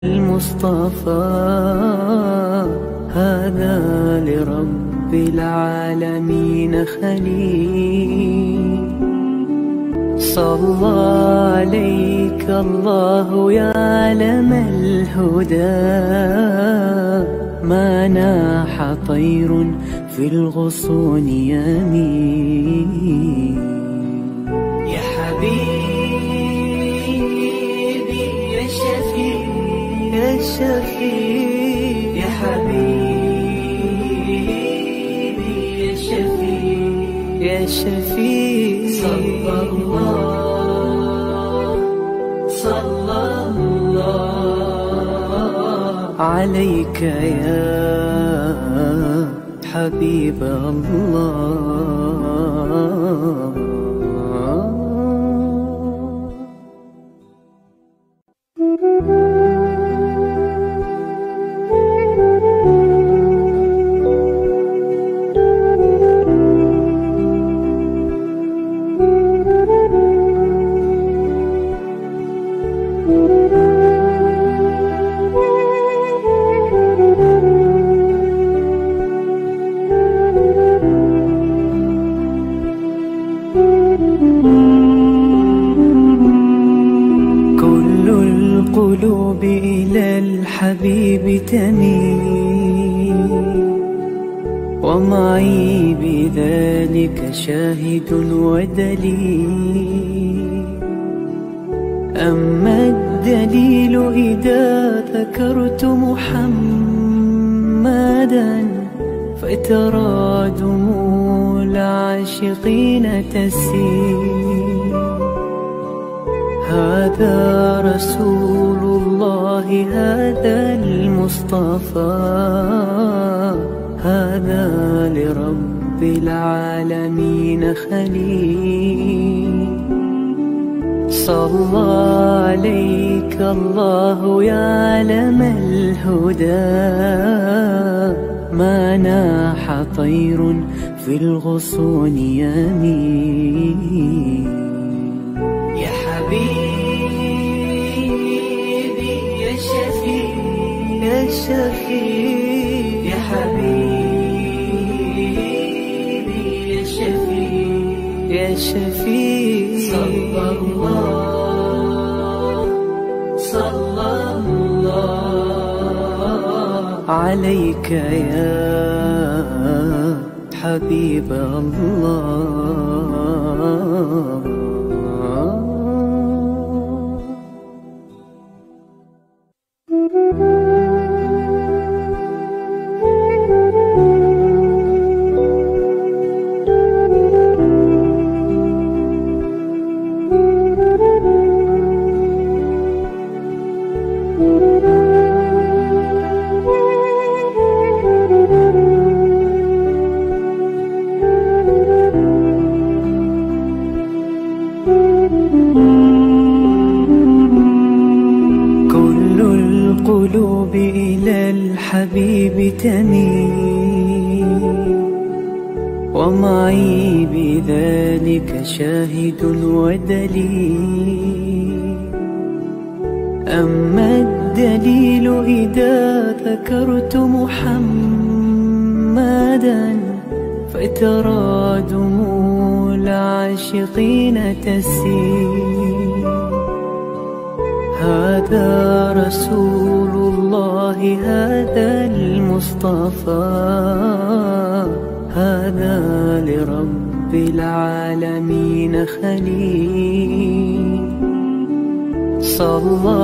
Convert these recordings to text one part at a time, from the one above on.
المصطفى هذا لرب العالمين خليل. صلى عليك الله يا علم الهدى، ما ناح طير في الغصون يمين. يا حبيبي يا شفيع يا شفيع يا حبيبي يا شفيع يا شفيع. صلى الله عليك يا حبيب الله. القلوب إلى الحبيب تميل، ومعي بذلك شاهد ودليل. أما الدليل إذا ذكرت محمدا، فترى دموع العاشقين تسيل. هذا رسول الله هذا المصطفى، هذا لرب العالمين خليل. صلى عليك الله يا علم الهدى، ما ناح طير في الغصون يمين. يا حبيبي يا شفيع يا شفيع يا حبيبي يا شفيع يا شفيع. صلى الله عليك يا حبيب الله. القلوب إلى الحبيب تميل، ومعي بذلك شاهد ودليل. أما الدليل إذا ذكرت محمدا، فترى دموع العاشقين تسيل. هذا رسول الله هذا المصطفى، هذا لرب العالمين خليل. صلى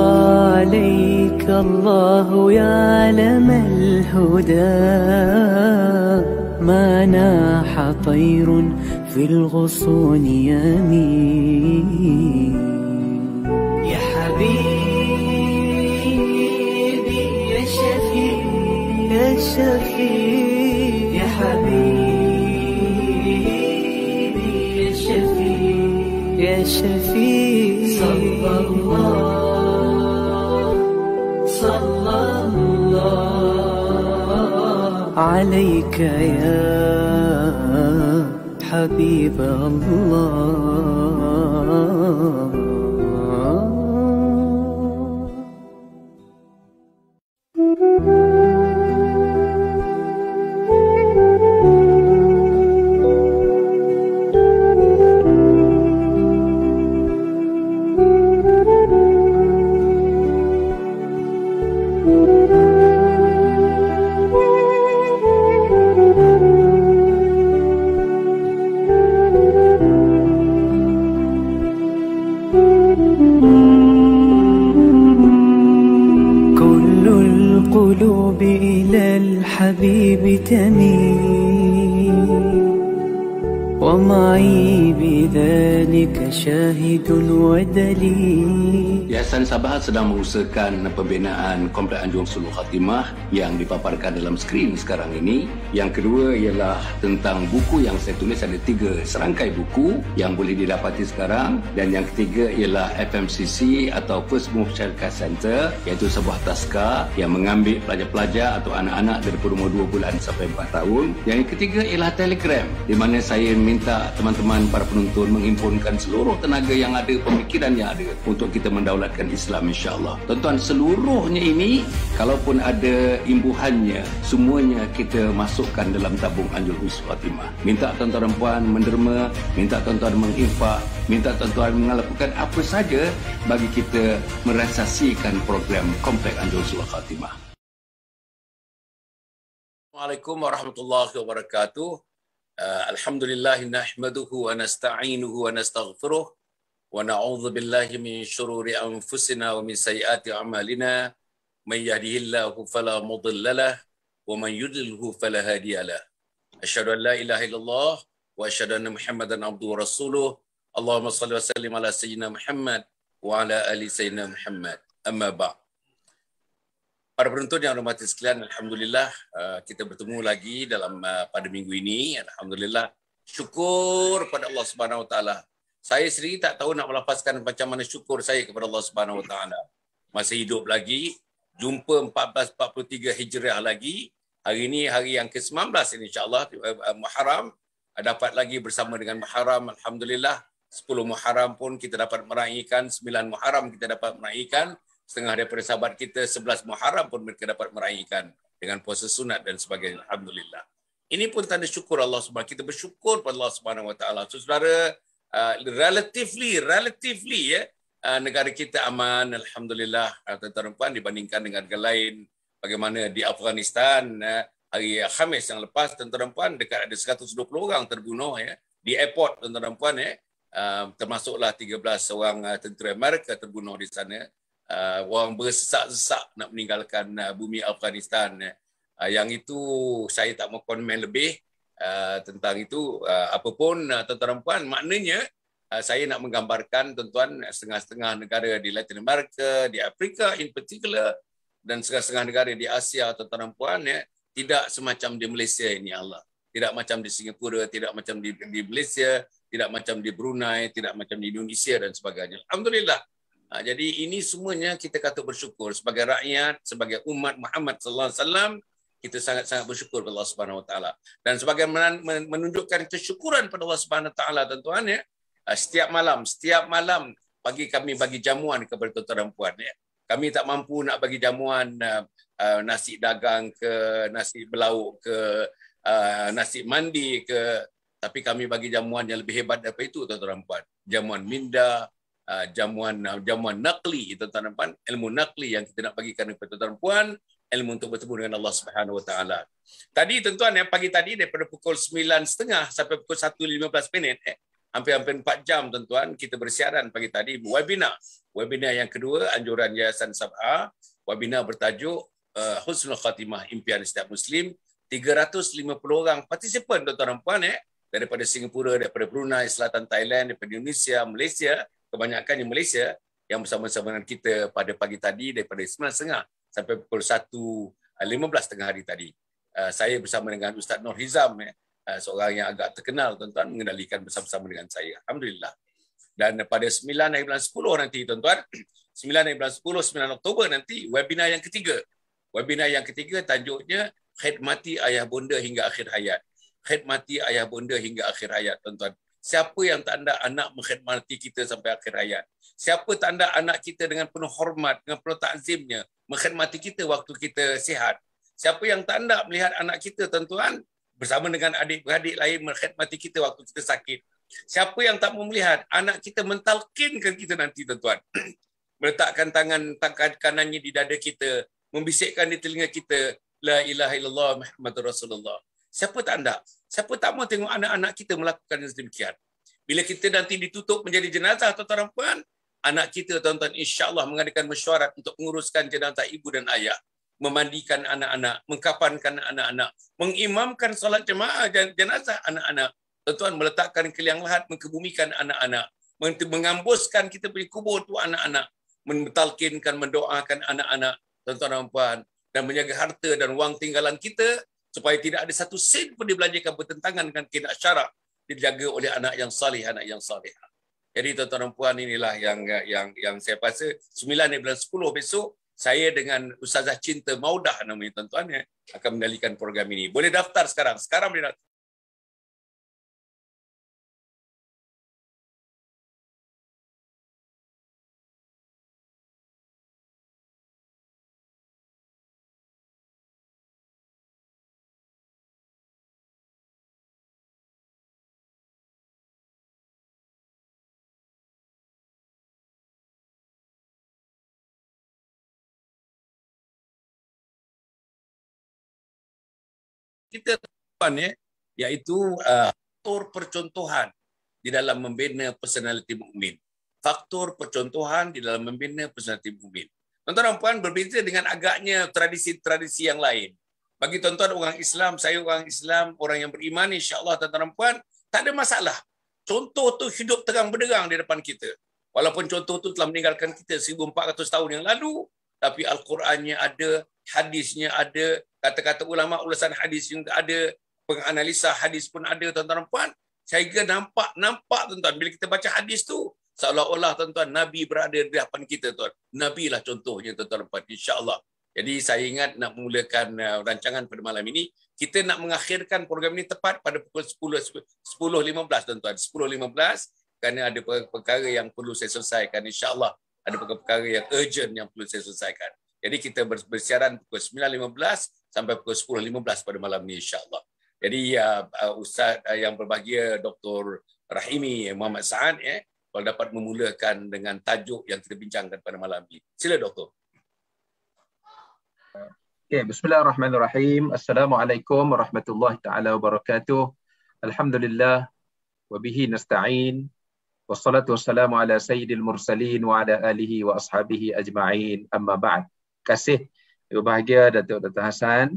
عليك الله يا علم الهدى، ما ناح طير في الغصون يمين. يا حبيبي يا شفيع يا شفيع يا حبيبي يا شفيع يا شفيع. صلى الله عليك يا حبيب الله. كل القلوب إلى الحبيب تميل ومعي بذلك شاهد ودليل. Yayasan Sabahat sedang mengusahakan pembinaan Komplek Anjung Sulul Khatimah yang dipaparkan dalam skrin sekarang ini. Yang kedua ialah tentang buku yang saya tulis, ada 3 serangkai buku yang boleh didapati sekarang. Dan yang ketiga ialah FMCC atau First Move Child Care Center, iaitu sebuah taska yang mengambil pelajar-pelajar atau anak-anak dari umur 2 bulan sampai 4 tahun. Yang ketiga ialah Telegram, di mana saya minta teman-teman para penonton menghimpunkan seluruh tenaga yang ada, pemikiran yang ada untuk kita mendaulatkan Islam, insya-Allah. Tuan-tuan, seluruhnya ini kalaupun ada imbuhannya, semuanya kita masukkan dalam tabung Anjung Sulul Khatimah. Minta tuan-tuan dan puan menderma, minta tuan-tuan menginfak, minta tuan-tuan melakukan apa saja bagi kita merealisasikan program Komplek Anjung Sulul Khatimah. Assalamualaikum warahmatullahi wabarakatuh. Alhamdulillah nahmaduhu wa nasta'inuhu wa nastaghfiruh wa na'udzu billahi min syururi anfusina wa min sayyiati a'malina. May yahdihillahu fala mudilla lahu wa man yudlilhu fala hadiya lahu. Asyhadu an la ilaha illallah wa asyhadu anna Muhammadan abduhu wa rasuluh. Allahumma shalli wa sallim ala sayyidina Muhammad wa ala ali sayyidina Muhammad. Amma ba'd. Para penonton yang hormati sekalian, alhamdulillah kita bertemu lagi dalam pada minggu ini. Alhamdulillah, syukur pada Allah Subhanahu Wa Taala. Saya sendiri tak tahu nak melafazkan macam mana syukur saya kepada Allah Subhanahu Wa Taala. Masih hidup lagi, jumpa 1443 Hijriah lagi. Hari ini hari yang ke-19 insya-Allah, Muharram, dapat lagi bersama dengan Muharram. Alhamdulillah, 10 Muharram pun kita dapat meraihkan, 9 Muharram kita dapat meraihkan. Setengah daripada sahabat kita 11 Muharram pun mereka dapat meraihkan dengan puasa sunat dan sebagainya. Alhamdulillah. Ini pun tanda syukur Allah Subhanahu. Kita bersyukur pada Allah Subhanahu Wa Taala. Saudara, relatively ya, negara kita aman, alhamdulillah, tuan-tuan dan puan, dibandingkan dengan negara lain. Bagaimana di Afghanistan hari Khamis yang lepas, tuan-tuan dan puan, dekat ada 120 orang terbunuh ya di airport, tuan-tuan dan puan ya. Termasuklah 13 orang tentera Amerika terbunuh di sana. Orang bersesak-sesak nak meninggalkan bumi Afghanistan. Yang itu saya tak mau komen lebih tentang itu. Apapun tuan-tuan dan puan, maknanya saya nak menggambarkan tuan-tuan, setengah-setengah negara di Latin America, di Afrika in particular, dan setengah-setengah negara di Asia, tuan-tuan dan puan ya, tidak semacam di Malaysia ini Allah. Tidak macam di Singapura, tidak macam di Malaysia, tidak macam di Brunei, tidak macam di Indonesia dan sebagainya. Alhamdulillah. Jadi ini semuanya kita kata bersyukur sebagai rakyat, sebagai umat Muhammad sallallahu alaihi wasallam, kita sangat-sangat bersyukur kepada Allah Subhanahu wa taala. Dan sebagai menunjukkan kesyukuran pada Allah Subhanahu wa taala, tuan-tuan ya, setiap malam pagi kami bagi jamuan kepada tuan-tuan dan puan ya. Kami tak mampu nak bagi jamuan nasi dagang ke, nasi belauk ke, nasi mandi ke, tapi kami bagi jamuan yang lebih hebat daripada itu, tuan-tuan dan puan. Jamuan minda, jamuan nakli, tuan-tuan dan puan, ilmu nakli yang kita nak bagikan kepada tuan-tuan dan puan, ilmu untuk bertemu dengan Allah Subhanahu Wa Taala. Tadi tuan-tuan, pagi tadi daripada pukul 9.30 sampai pukul 1.15, hampir-hampir 4 jam tuan-tuan, kita bersiaran pagi tadi webinar yang kedua anjuran Yayasan Sabah. Webinar bertajuk Husnul Khatimah, impian setiap Muslim. 350 orang partisipan, tuan-tuan dan puan daripada Singapura, daripada Brunei, Selatan Thailand, daripada Indonesia, Malaysia, kebanyakannya Malaysia, yang bersama-sama dengan kita pada pagi tadi daripada 9.30 sampai pukul 1.15 tengah hari tadi. Saya bersama dengan Ustaz Nur Hizam, seorang yang agak terkenal, tuan-tuan, mengendalikan bersama-sama dengan saya. Alhamdulillah. Dan pada 9 hari bulan 10 nanti, tuan-tuan, 9 hari bulan 10, 9 Oktober nanti, webinar yang ketiga. Webinar yang ketiga tajuknya Khidmati Ayah Bunda Hingga Akhir Hayat. Khidmati Ayah Bunda Hingga Akhir Hayat, tuan-tuan. Siapa yang tak anda anak mengkhidmati kita sampai akhir hayat? Siapa tak anda anak kita dengan penuh hormat, dengan penuh takzimnya, mengkhidmati kita waktu kita sihat. Siapa yang tak nak melihat anak kita, tuan-tuan, bersama dengan adik-beradik lain mengkhidmati kita waktu kita sakit. Siapa yang tak mau melihat anak kita mentalkinkan kita nanti, tuan-tuan. Meletakkan tangan kanannya di dada kita, membisikkan di telinga kita, La ilaha illallah Muhammadur Rasulullah. Siapa tak nak? Siapa tak mau tengok anak-anak kita melakukan yang sedemikian? Bila kita nanti ditutup menjadi jenazah, tuan-tuan dan puan, anak kita, tuan-tuan, insya-Allah mengadakan mesyuarat untuk menguruskan jenazah ibu dan ayah, memandikan anak-anak, mengkafankan anak-anak, mengimamkan solat jemaah jenazah anak-anak. Tuan-tuan, meletakkan keliang lahat, mengkebumikan anak-anak, mengambuskan kita punya kubur tu anak-anak, mentalkinkan, mendoakan anak-anak, tuan-tuan dan puan, dan menjaga harta dan wang tinggalan kita supaya tidak ada satu sen pun dibelanjakan bertentangan dengan kaedah syarak, dijaga oleh anak yang salih, anak yang salihah. Jadi tuan-tuan dan puan, inilah yang saya rasa 9 bulan 10 besok saya dengan Ustazah Cinta Maudah namanya, tuan-tuan, akan mengendalikan program ini. Boleh daftar sekarang. Sekarang boleh daftar. Kita tuan iaitu faktor percontohan di dalam membina personaliti mukmin. Faktor percontohan di dalam membina personaliti mukmin. Tuan-tuan dan puan, berbeza dengan agaknya tradisi-tradisi yang lain. Bagi tuan-tuan orang Islam, saya orang Islam, orang yang beriman, insya-Allah tuan-tuan dan puan, tak ada masalah. Contoh tu hidup terang benderang di depan kita. Walaupun contoh tu telah meninggalkan kita 1400 tahun yang lalu, tapi Al-Qurannya ada, hadisnya ada, kata-kata ulama ulasan hadis juga ada, penganalisa hadis pun ada, tuan-tuan dan puan. Saya nampak tuan-tuan, bila kita baca hadis tu, seolah-olah tuan-tuan Nabi berada di hadapan kita, tuan. Nabi lah contohnya, tuan-tuan dan puan, insya-Allah. Jadi saya ingat nak memulakan rancangan pada malam ini, kita nak mengakhirkan program ini tepat pada pukul 10.15, tuan-tuan. 10.15, kerana ada perkara yang perlu saya selesaikan, insya-Allah. Ada perkara yang urgent yang perlu saya selesaikan. Jadi kita bersiaran pukul 9.15 sampai pukul 10.15 pada malam ini, insya-Allah. Jadi Ustaz yang berbahagia Dr. Rahimi Muhammad Saad, kalau dapat memulakan dengan tajuk yang kita bincangkan pada malam ini. Sila, Doktor. Okay, bismillahirrahmanirrahim. Assalamualaikum warahmatullahi taala wabarakatuh. Alhamdulillah wa bihi nasta'in. Wassalatu wassalamu ala sayyidil mursalin wa ala alihi wa ashabihi ajma'in. Amma ba'd. Kasih berbahagia Datuk Hasan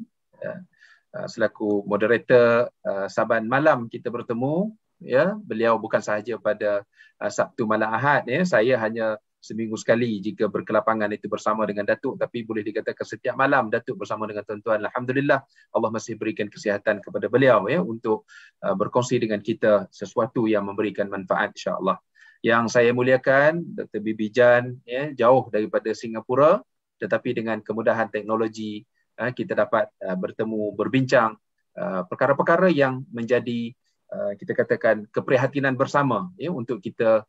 selaku moderator Saban malam kita bertemu, ya. Beliau bukan sahaja pada Sabtu malam Ahad, ya. Saya hanya seminggu sekali jika berkelapangan itu bersama dengan Datuk, tapi boleh dikatakan setiap malam Datuk bersama dengan tuan-tuan. Alhamdulillah Allah masih berikan kesihatan kepada beliau, ya, untuk berkongsi dengan kita sesuatu yang memberikan manfaat, insya-Allah. Yang saya muliakan Dr. Bibi Jan, ya, jauh daripada Singapura, tetapi dengan kemudahan teknologi kita dapat bertemu, berbincang perkara-perkara yang menjadi kita katakan keprihatinan bersama, ya, untuk kita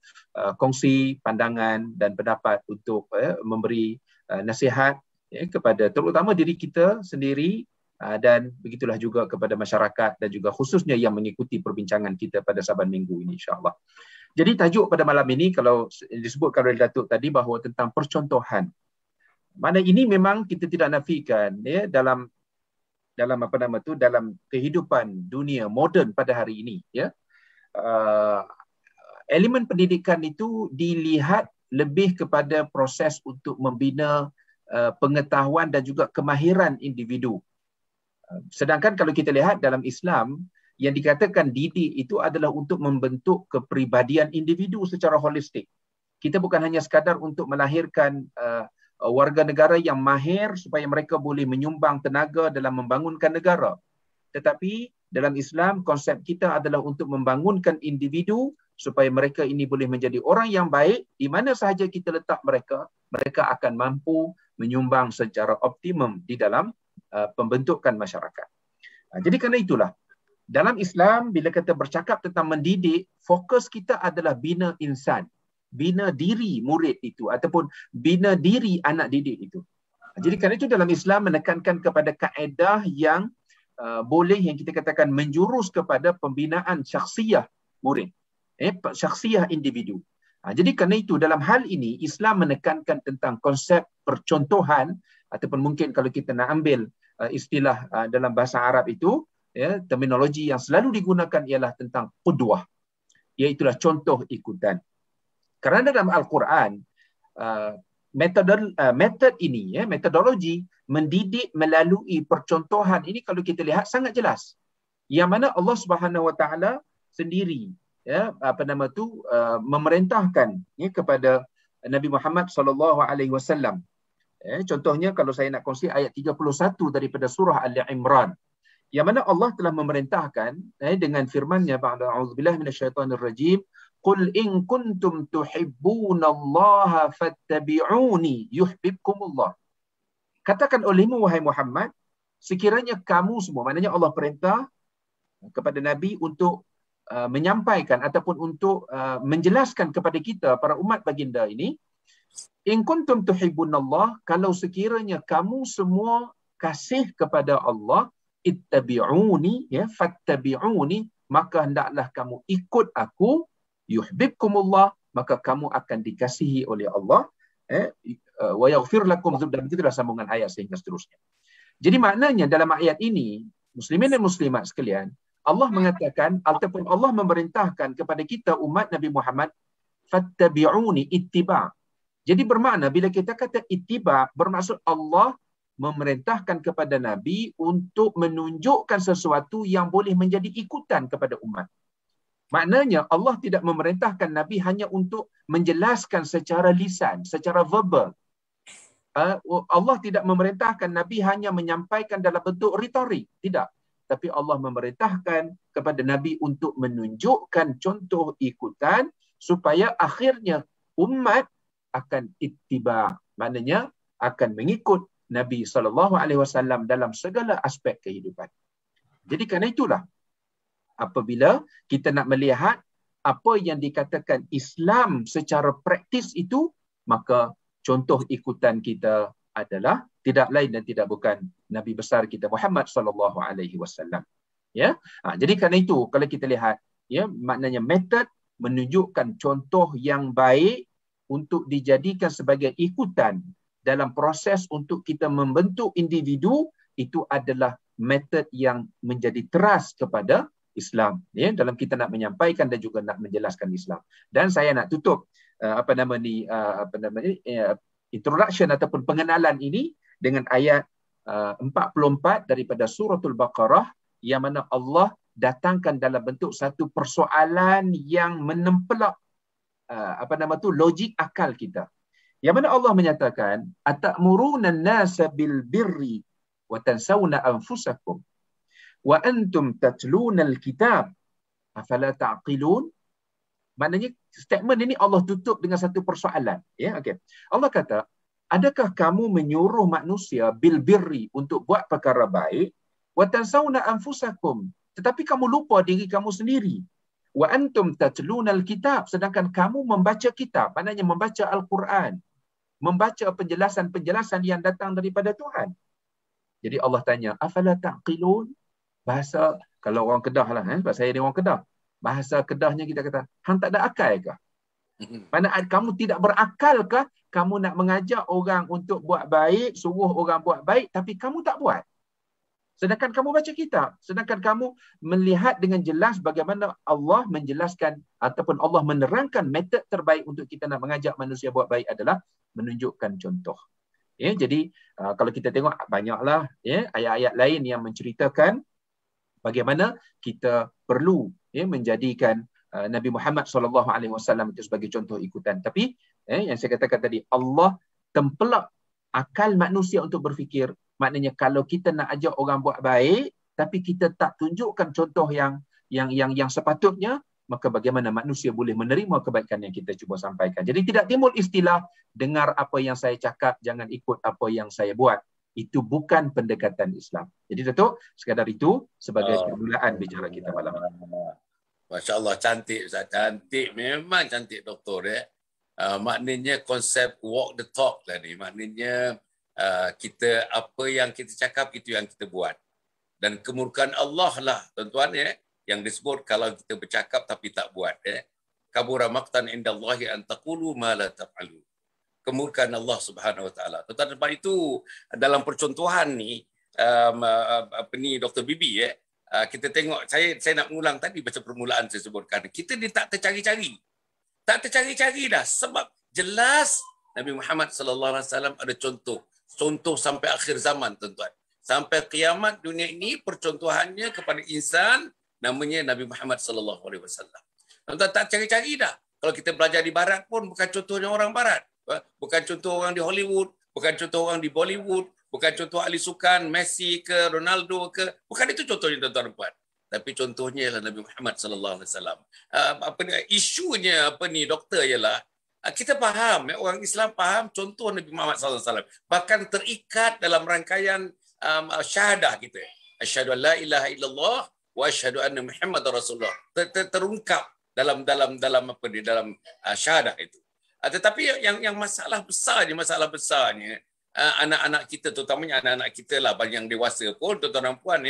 kongsi pandangan dan pendapat untuk memberi nasihat, ya, kepada terutama diri kita sendiri dan begitulah juga kepada masyarakat dan juga khususnya yang mengikuti perbincangan kita pada Saban minggu ini, insya-Allah. Jadi tajuk pada malam ini, kalau disebutkan oleh Datuk tadi bahawa tentang percontohan. Mana ini memang kita tidak nafikan, ya, dalam dalam kehidupan dunia moden pada hari ini, ya. Elemen pendidikan itu dilihat lebih kepada proses untuk membina pengetahuan dan juga kemahiran individu. Sedangkan kalau kita lihat dalam Islam, yang dikatakan didik itu adalah untuk membentuk kepribadian individu secara holistik. Kita bukan hanya sekadar untuk melahirkan warga negara yang mahir supaya mereka boleh menyumbang tenaga dalam membangunkan negara. Tetapi dalam Islam, konsep kita adalah untuk membangunkan individu supaya mereka ini boleh menjadi orang yang baik. Di mana sahaja kita letak mereka, mereka akan mampu menyumbang secara optimum di dalam pembentukan masyarakat. Jadi kerana itulah, dalam Islam bila kita bercakap tentang mendidik, fokus kita adalah bina insan, bina diri murid itu ataupun bina diri anak didik itu. Jadi kerana itu dalam Islam menekankan kepada kaedah yang boleh yang kita katakan menjurus kepada pembinaan syakhsiyah murid, syakhsiyah individu. Jadi kerana itu dalam hal ini Islam menekankan tentang konsep percontohan, ataupun mungkin kalau kita nak ambil istilah dalam bahasa Arab itu, terminologi yang selalu digunakan ialah tentang qudwah, iaitulah contoh ikutan. Kerana dalam Al-Quran metod ini, metodologi mendidik melalui percontohan ini, kalau kita lihat sangat jelas, yang mana Allah Subhanahu Wa Taala sendiri memerintahkan kepada Nabi Muhammad sallallahu alaihi wasallam. Contohnya kalau saya nak kongsi ayat 31 daripada surah Al-Imran, yang mana Allah telah memerintahkan dengan firman-Nya, ba'da a'udzubillahi minasyaitonir rajim, qul in kuntum tuhibbunallaha fattabi'uni yuhibbukumullah. Katakan olehmu wahai Muhammad, sekiranya kamu semua, maknanya Allah perintah kepada Nabi untuk menyampaikan ataupun untuk menjelaskan kepada kita para umat baginda ini, in kuntum tuhibbunallah, kalau sekiranya kamu semua kasih kepada Allah, ittabi'uni, fattabi'uni, maka hendaklah kamu ikut aku, yuhibbukumullah, maka kamu akan dikasihi oleh Allah, wa yaghfir lakum dzunub, itulah sambungan ayat sehingga seterusnya. Jadi maknanya dalam ayat ini, muslimin dan muslimat sekalian, Allah mengatakan ataupun Allah memerintahkan kepada kita umat Nabi Muhammad, fattabi'uni, ittiba'. Jadi bermakna bila kita kata ittiba', bermaksud Allah memerintahkan kepada Nabi untuk menunjukkan sesuatu yang boleh menjadi ikutan kepada umat. Maknanya Allah tidak memerintahkan Nabi hanya untuk menjelaskan secara lisan, secara verbal. Allah tidak memerintahkan Nabi hanya menyampaikan dalam bentuk retorik. Tidak. Tapi Allah memerintahkan kepada Nabi untuk menunjukkan contoh ikutan supaya akhirnya umat akan ittiba'. Maknanya akan mengikut Nabi SAW dalam segala aspek kehidupan. Jadi kerana itulah, apabila kita nak melihat apa yang dikatakan Islam secara praktis itu, maka contoh ikutan kita adalah tidak lain dan tidak bukan Nabi besar kita Muhammad SAW. Jadi kerana itu kalau kita lihat, maknanya metod menunjukkan contoh yang baik untuk dijadikan sebagai ikutan dalam proses untuk kita membentuk individu, itu adalah metod yang menjadi teras kepada Islam, dalam kita nak menyampaikan dan juga nak menjelaskan Islam. Dan saya nak tutup introduction ataupun pengenalan ini dengan ayat 44 daripada suratul Baqarah, yang mana Allah datangkan dalam bentuk satu persoalan yang menempelak logik akal kita. Yang mana Allah menyatakan, atamuruna an-nasa bil birri wa tansawna anfusakum wa antum tatluna al-kitab afala ta'qilun. Maknanya statement ini Allah tutup dengan satu persoalan. Allah kata, adakah kamu menyuruh manusia bil birri, untuk buat perkara baik, wa tansawna anfusakum, tetapi kamu lupa diri kamu sendiri, wa antum tatluna al-kitab, sedangkan kamu membaca kitab, maknanya membaca Al-Quran, membaca penjelasan-penjelasan yang datang daripada Tuhan. Jadi Allah tanya, afala ta'qilun? Bahasa, kalau orang Kedah lah, sebab saya ni orang Kedah, bahasa Kedahnya kita kata, hang tak ada akal kah? Mana kamu tidak berakal kah? Kamu nak mengajak orang untuk buat baik, suruh orang buat baik, tapi kamu tak buat. Sedangkan kamu baca kitab, sedangkan kamu melihat dengan jelas bagaimana Allah menjelaskan ataupun Allah menerangkan metod terbaik untuk kita nak mengajak manusia buat baik adalah menunjukkan contoh. Jadi kalau kita tengok banyaklah ayat-ayat lain yang menceritakan bagaimana kita perlu menjadikan Nabi Muhammad SAW itu sebagai contoh ikutan. Tapi yang saya katakan tadi, Allah tempelak akal manusia untuk berfikir. Maknanya kalau kita nak ajak orang buat baik tapi kita tak tunjukkan contoh yang sepatutnya, maka bagaimana manusia boleh menerima kebaikan yang kita cuba sampaikan. Jadi tidak timbul istilah dengar apa yang saya cakap, jangan ikut apa yang saya buat. Itu bukan pendekatan Islam. Jadi Datuk, sekadar itu sebagai permulaan bicara kita malam ini. Masya Allah, cantik Ustaz. Cantik, memang cantik Doktor. Maknanya konsep walk the talk lah ni. Maknanya kita apa yang kita cakap itu yang kita buat. Dan kemurkaan Allah lah tuan-tuan yang disebut kalau kita bercakap tapi tak buat. Kabura maqtan indallahi an taqulu ma la taf'alu. Kemurkaan Allah Subhanahu wa taala. Tuan-tuan, sebab itu dalam percontohan ni Dr. Bibi kita tengok, saya nak mengulang tadi macam permulaan saya sebutkan. Kita ni tak tercari-cari. Tak tercari-cari dah sebab jelas Nabi Muhammad sallallahu alaihi wasallam ada contoh sampai akhir zaman tuan-tuan. Sampai kiamat dunia ini percontohannya kepada insan namanya Nabi Muhammad sallallahu alaihi wasallam. Tuan-tuan, tak cari-cari dah. Kalau kita belajar di barat pun bukan contohnya orang barat. Bukan contoh orang di Hollywood, bukan contoh orang di Bollywood, bukan contoh ahli sukan Messi ke Ronaldo ke, bukan itu contohnya tuan-tuan dan puan. Tapi contohnya ialah Nabi Muhammad sallallahu alaihi wasallam. Isunya doktor ialah kita faham, orang Islam faham contoh Nabi Muhammad sallallahu alaihi wasallam. Bahkan terikat dalam rangkaian syahadah kita. Asyhadu an la ilaha illallah wa asyhadu anna Muhammadar Rasulullah. Terungkap dalam syahadah itu. Tetapi yang masalah besarnya anak-anak kita, terutamanya anak-anak kita lah, yang dewasa pun tuan-tuan dan puan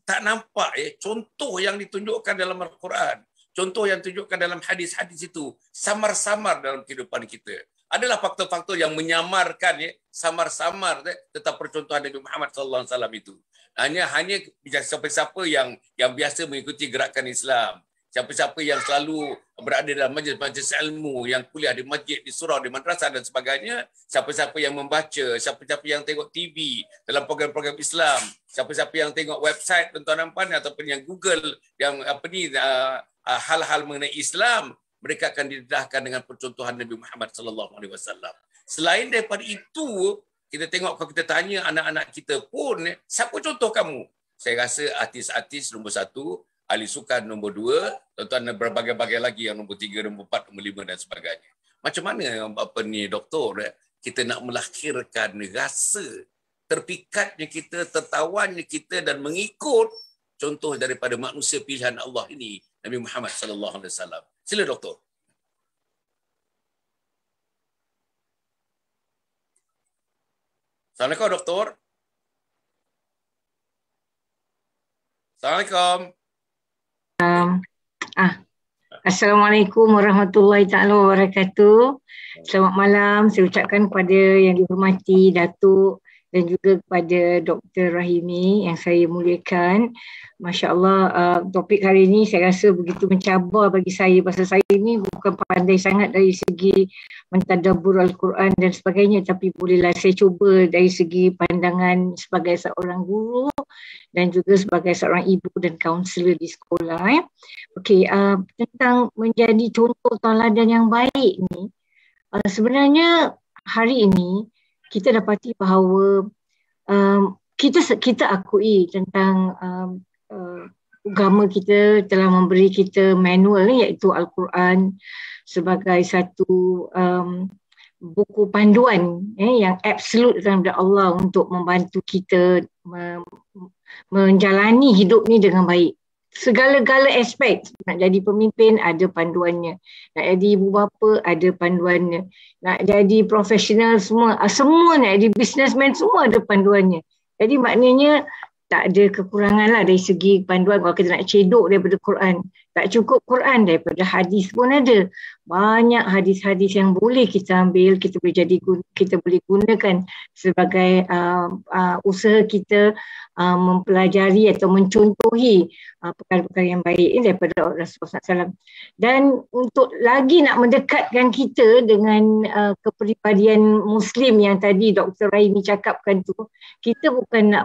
tak nampak contoh yang ditunjukkan dalam Al-Quran, contoh yang ditunjukkan dalam hadis-hadis itu samar-samar dalam kehidupan kita. Adalah faktor-faktor yang menyamarkan samar-samar tentang percontohan Nabi Muhammad sallallahu alaihi wasallam itu. Hanya siapa-siapa yang biasa mengikuti gerakan Islam, siapa-siapa yang selalu berada dalam majlis-majlis ilmu, yang kuliah di masjid, di surau, di madrasah dan sebagainya, siapa-siapa yang membaca, siapa-siapa yang tengok TV dalam program-program Islam, siapa-siapa yang tengok website tuan-tuan dan puan ataupun yang Google yang hal-hal mengenai Islam, mereka akan didedahkan dengan percontohan Nabi Muhammad sallallahu alaihi wasallam. Selain daripada itu, kita tengok kalau kita tanya anak-anak kita pun, siapa contoh kamu? Saya rasa artis-artis nombor 1, ahli sukan nombor 2, tuan-tuan, berbagai-bagai lagi yang nombor 3, nombor 4, nombor 5 dan sebagainya. Macam mana doktor, kita nak melahirkan rasa terpikatnya kita, tertawannya kita dan mengikut contoh daripada manusia pilihan Allah ini, Nabi Muhammad sallallahu alaihi wasallam. Sila doktor. Assalamualaikum doktor. Assalamualaikum. Assalamualaikum warahmatullahi taala wabarakatuh. Selamat malam saya ucapkan kepada yang dihormati Datuk dan juga kepada Dr. Rahimi yang saya muliakan. Masya Allah, topik hari ini saya rasa begitu mencabar bagi saya, pasal saya ini bukan pandai sangat dari segi mentadabbur Al-Quran dan sebagainya, tapi bolehlah saya cuba dari segi pandangan sebagai seorang guru dan juga sebagai seorang ibu dan kaunselor di sekolah. Okey, tentang menjadi contoh tauladan yang baik ni, sebenarnya hari ini kita dapati bahawa kita akui tentang agama kita telah memberi kita manual ni, iaitu Al-Quran sebagai satu buku panduan yang absolut daripada Allah untuk membantu kita menjalani hidup ni dengan baik. Segala-gala aspek, nak jadi pemimpin ada panduannya, nak jadi ibu bapa ada panduannya, nak jadi profesional semua nak jadi businessman semua ada panduannya. Jadi maknanya tak ada kekurangan lah dari segi panduan. Kalau kita nak cedok daripada Quran, tak cukup Quran, daripada hadis pun ada. Banyak hadis-hadis yang boleh kita ambil, kita boleh gunakan sebagai usaha kita mempelajari atau mencontohi perkara-perkara yang baik ini daripada Rasulullah SAW. Dan untuk lagi nak mendekatkan kita dengan kepribadian Muslim yang tadi Dr. Rahimi cakapkan tu, kita bukan nak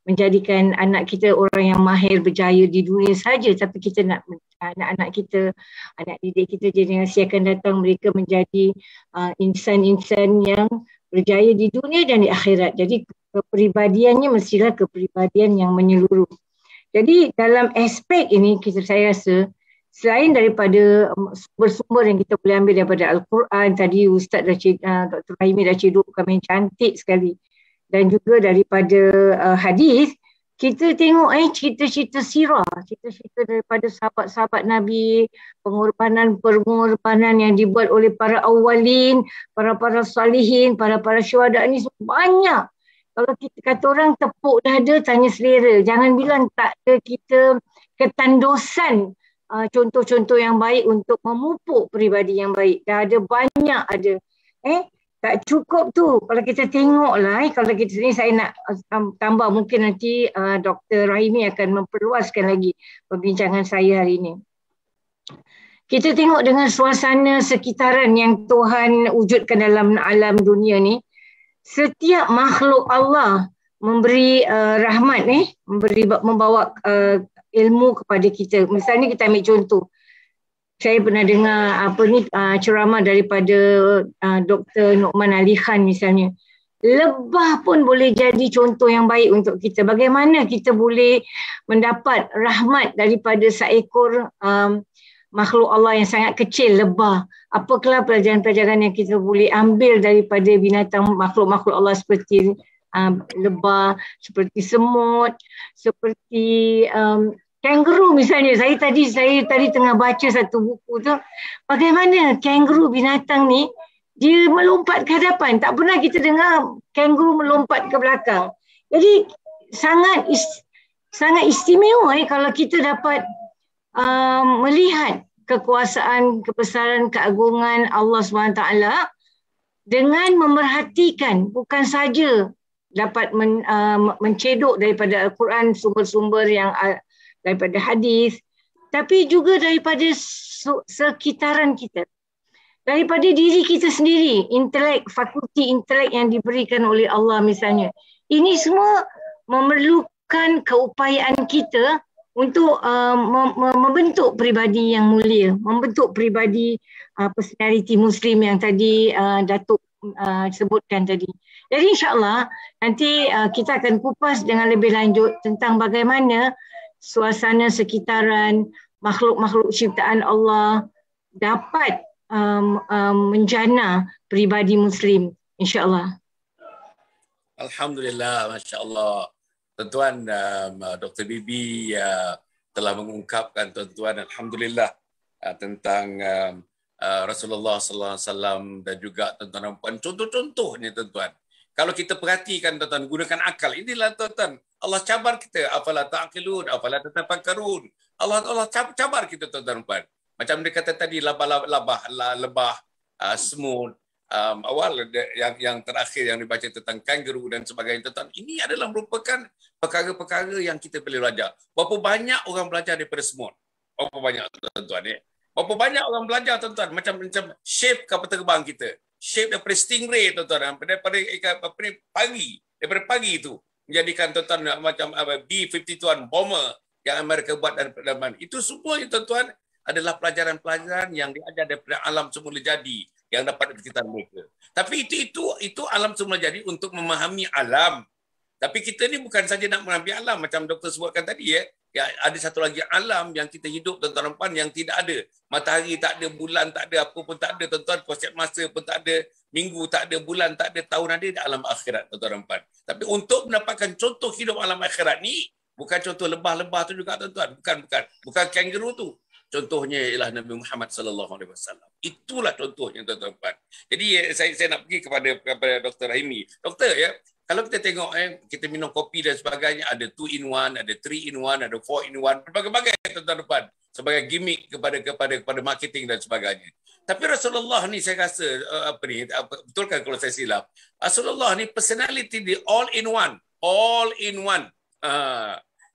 menjadikan anak kita orang yang mahir berjaya di dunia saja, tapi kita nak anak-anak kita, anak didik kita generasi akan datang, mereka menjadi insan-insan yang berjaya di dunia dan di akhirat. Jadi kepribadiannya mestilah kepribadian yang menyeluruh. Jadi dalam aspek ini saya rasa selain daripada sumber-sumber yang kita boleh ambil daripada Al-Quran, tadi Ustaz Dr. Rahimi dah cedok kami cantik sekali, dan juga daripada hadis, kita tengok cerita-cerita sirah, cerita-cerita daripada sahabat-sahabat Nabi, pengorbanan yang dibuat oleh para awalin, para salihin, para syuhada ni banyak. Kalau kita kata orang tepuk dada, tanya selera. Jangan bilang tak ada kita ketandusan contoh-contoh yang baik untuk memupuk peribadi yang baik. Dah ada banyak ada. Tak cukup tu. Kalau kita tengoklah, kalau kita ni saya nak tambah, mungkin nanti Dr. Rahimi akan memperluaskan lagi perbincangan saya hari ini. Kita tengok dengan suasana sekitaran yang Tuhan wujudkan dalam alam dunia ni, setiap makhluk Allah memberi rahmat membawa ilmu kepada kita. Misalnya kita ambil contoh. Saya pernah dengar ceramah daripada Dr. Nu'man Ali Khan misalnya. Lebah pun boleh jadi contoh yang baik untuk kita. Bagaimana kita boleh mendapat rahmat daripada seekor makhluk Allah yang sangat kecil, lebah. Apakah pelajaran-pelajaran yang kita boleh ambil daripada binatang makhluk-makhluk Allah seperti lebah, seperti semut, seperti kangaroo misalnya. Saya tadi tengah baca satu buku tu, bagaimana kangaroo binatang ni dia melompat ke hadapan. Tak pernah kita dengar kangaroo melompat ke belakang. Jadi sangat istimewa kalau kita dapat melihat kekuasaan, kebesaran, keagungan Allah SWT dengan memerhatikan, bukan saja dapat mencedok daripada Al-Quran, sumber-sumber yang daripada hadis, tapi juga daripada sekitaran kita, daripada diri kita sendiri, fakulti intelek yang diberikan oleh Allah misalnya. Ini semua memerlukan keupayaan kita untuk membentuk peribadi yang mulia, membentuk peribadi personality Muslim yang tadi Datuk sebutkan tadi. Jadi insyaAllah nanti kita akan kupas dengan lebih lanjut tentang bagaimana suasana sekitaran makhluk-makhluk ciptaan Allah dapat menjana peribadi Muslim, insyaAllah. Alhamdulillah, Masya Allah. Tuan-tuan, Dr. Bibi telah mengungkapkan, tuan-tuan, Alhamdulillah, tentang Rasulullah Sallallahu Alaihi Wasallam dan juga tuan-tuan dan puan, contoh-contohnya, tuan-tuan. Kalau kita perhatikan, tuan-tuan, gunakan akal. Inilah, tuan-tuan, Allah cabar kita. Afala ta'qilun, afala tatafakkarun. Allah cabar kita, tuan-tuan dan puan. Macam dia kata tadi, lebah, semut, awal yang terakhir yang dibaca tentang kangaroo dan sebagainya, tuan-tuan. Ini adalah merupakan perkara-perkara yang kita boleh belajar. Berapa banyak orang belajar daripada semut? Berapa banyak, tuan-tuan? Berapa banyak orang belajar, tuan-tuan? Macam shape kapal terbang kita. Shape daripada stingray, tuan-tuan. Daripada pagi itu. Menjadikan, tuan-tuan, macam B-51 bomber yang Amerika buat daripada mana. Itu semua, tuan-tuan, adalah pelajaran-pelajaran yang diajar daripada alam semula jadi yang dapat di sekitar mereka. Tapi itu alam semula jadi untuk memahami alam. Tapi kita ni bukan saja nak memahami alam macam doktor sebutkan tadi ya, ada satu lagi alam yang kita hidup, tuan-tuan dan puan, yang tidak ada. Matahari tak ada, bulan tak ada, apa pun tak ada, tuan-tuan, konsep masa pun tak ada, minggu tak ada, bulan tak ada, tahun ada, di alam akhirat, tuan-tuan dan puan. Tapi untuk mendapatkan contoh hidup alam akhirat ni, bukan contoh lebah-lebah tu juga, tuan-tuan. Bukan kangaroo tu. Contohnya ialah Nabi Muhammad sallallahu alaihi wasallam. Itulah contohnya, tuan-tuan. Jadi saya nak pergi kepada Dr. Rahimi. Doktor ya, kalau kita tengok kita minum kopi dan sebagainya, ada 2-in-1, ada 3-in-1, ada 4-in-1, berbagai-bagai, tuan-tuan, sebagai gimmick kepada marketing dan sebagainya. Tapi Rasulullah ni saya rasa betul kan kalau saya silap. Rasulullah ni personality dia all in one.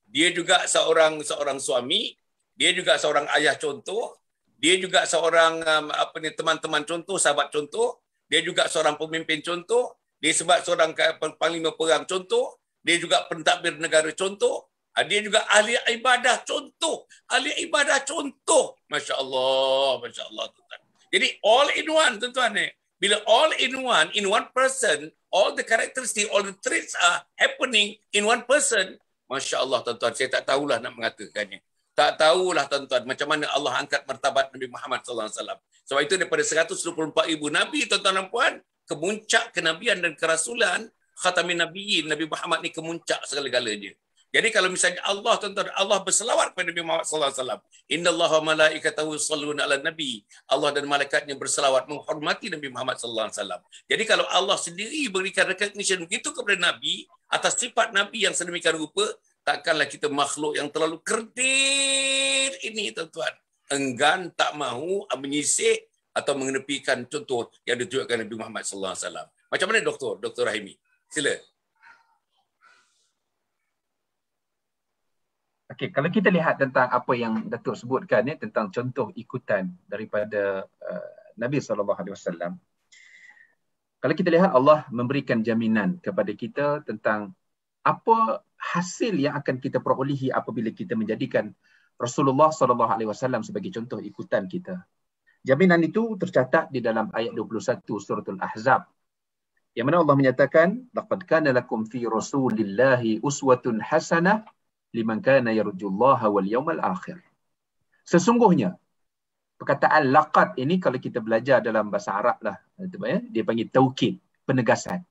Dia juga seorang suami, dia juga seorang ayah contoh, dia juga seorang teman-teman contoh, sahabat contoh, dia juga seorang pemimpin contoh, dia sebab seorang panglima perang contoh, dia juga pentadbir negara contoh, dia juga ahli ibadah contoh, Masya Allah, tuan-tuan. Jadi all in one, tuan-tuan. Bila all in one person, all the characteristics, all the traits are happening in one person, Masya Allah, tuan-tuan, saya tak tahulah nak mengatakannya. Tak tahulah, tuan-tuan, macam mana Allah angkat martabat Nabi Muhammad SAW. Sebab itu daripada 124,000 Nabi, tuan-tuan dan puan, kemuncak kenabian dan kerasulan, khatamin Nabiyyin, Nabi Muhammad ni kemuncak segala-galanya. Jadi kalau misalnya Allah, tuan-tuan, Allah berselawat kepada Nabi Muhammad sallallahu alaihi wasallam. Innallaha wa malaikatahu yusholluna 'alan nabi. Allah dan malaikatnya berselawat menghormati Nabi Muhammad sallallahu alaihi wasallam. Jadi kalau Allah sendiri berikan recognition begitu kepada Nabi atas sifat Nabi yang sedemikian rupa, takkanlah kita makhluk yang terlalu kerdil ini, tuan-tuan, enggan, tak mahu menyisih atau mengenepikan contoh yang ditunjukkan Nabi Muhammad sallallahu alaihi wasallam. Macam mana Dr. Rahimi? Sila. Okey, kalau kita lihat tentang apa yang Datuk sebutkan ya, tentang contoh ikutan daripada Nabi SAW. Kalau kita lihat, Allah memberikan jaminan kepada kita tentang apa hasil yang akan kita perolehi apabila kita menjadikan Rasulullah SAW sebagai contoh ikutan kita. Jaminan itu tercatat di dalam ayat 21 suratul Ahzab, yang mana Allah menyatakan, laqad kana lakum fi Rasulillahi uswatun hasanah liman kana yarjullaha wal yawmal akhir. Sesungguhnya, perkataan laqad ini kalau kita belajar dalam bahasa Arab lah, dia panggil taukid, penegasan.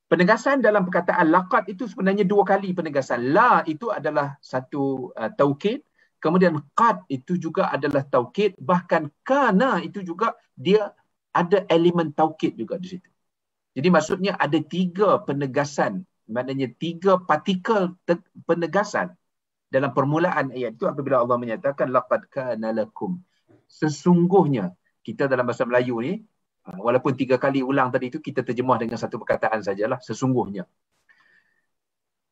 Penegasan dalam perkataan laqad itu sebenarnya dua kali penegasan. La itu adalah satu taukid, kemudian qad itu juga adalah taukid, bahkan kana itu juga dia ada elemen taukid juga di situ. Jadi maksudnya ada tiga penegasan, maknanya tiga partikel penegasan dalam permulaan ayat itu apabila Allah menyatakan laqad kana lakum. Sesungguhnya, kita dalam bahasa Melayu ni, walaupun tiga kali ulang tadi itu, kita terjemah dengan satu perkataan sajalah, sesungguhnya.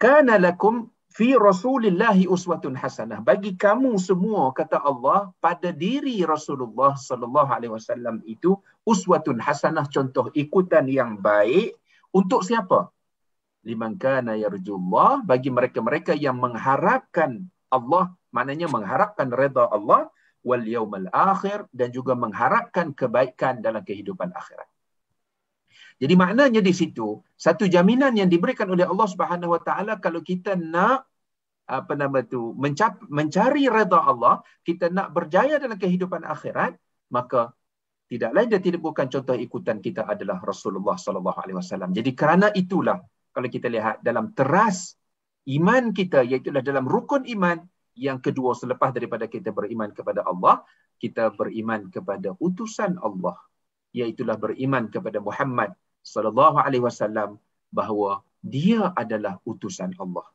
Kana lakum fi Rasulillahi uswatun hasanah. Bagi kamu semua, kata Allah, pada diri Rasulullah sallallahu alaihi wasallam itu uswatun hasanah, contoh ikutan yang baik. Untuk siapa? Liman kana yarjullah, bagi mereka-mereka yang mengharapkan Allah, maknanya mengharapkan redha Allah, wal yaumal akhir, dan juga mengharapkan kebaikan dalam kehidupan akhirat. Jadi maknanya di situ satu jaminan yang diberikan oleh Allah Subhanahu wa taala, kalau kita nak mencari redha Allah, kita nak berjaya dalam kehidupan akhirat, maka tidak lain dan tidak bukan contoh ikutan kita adalah Rasulullah sallallahu alaihi wasallam. Jadi kerana itulah, kalau kita lihat dalam teras iman kita, iaitu dalam rukun iman yang kedua selepas daripada kita beriman kepada Allah, kita beriman kepada utusan Allah, iaitulah beriman kepada Muhammad sallallahu alaihi wasallam, bahawa dia adalah utusan Allah.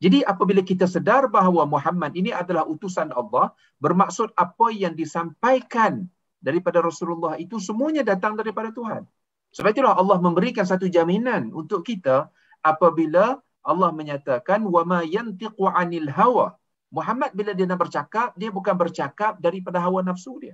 Jadi apabila kita sedar bahawa Muhammad ini adalah utusan Allah, bermaksud apa yang disampaikan daripada Rasulullah itu semuanya datang daripada Tuhan. Sebab itulah Allah memberikan satu jaminan untuk kita apabila Allah menyatakan wama yantiqu anil hawa. Muhammad bila dia nak bercakap, dia bukan bercakap daripada hawa nafsu dia.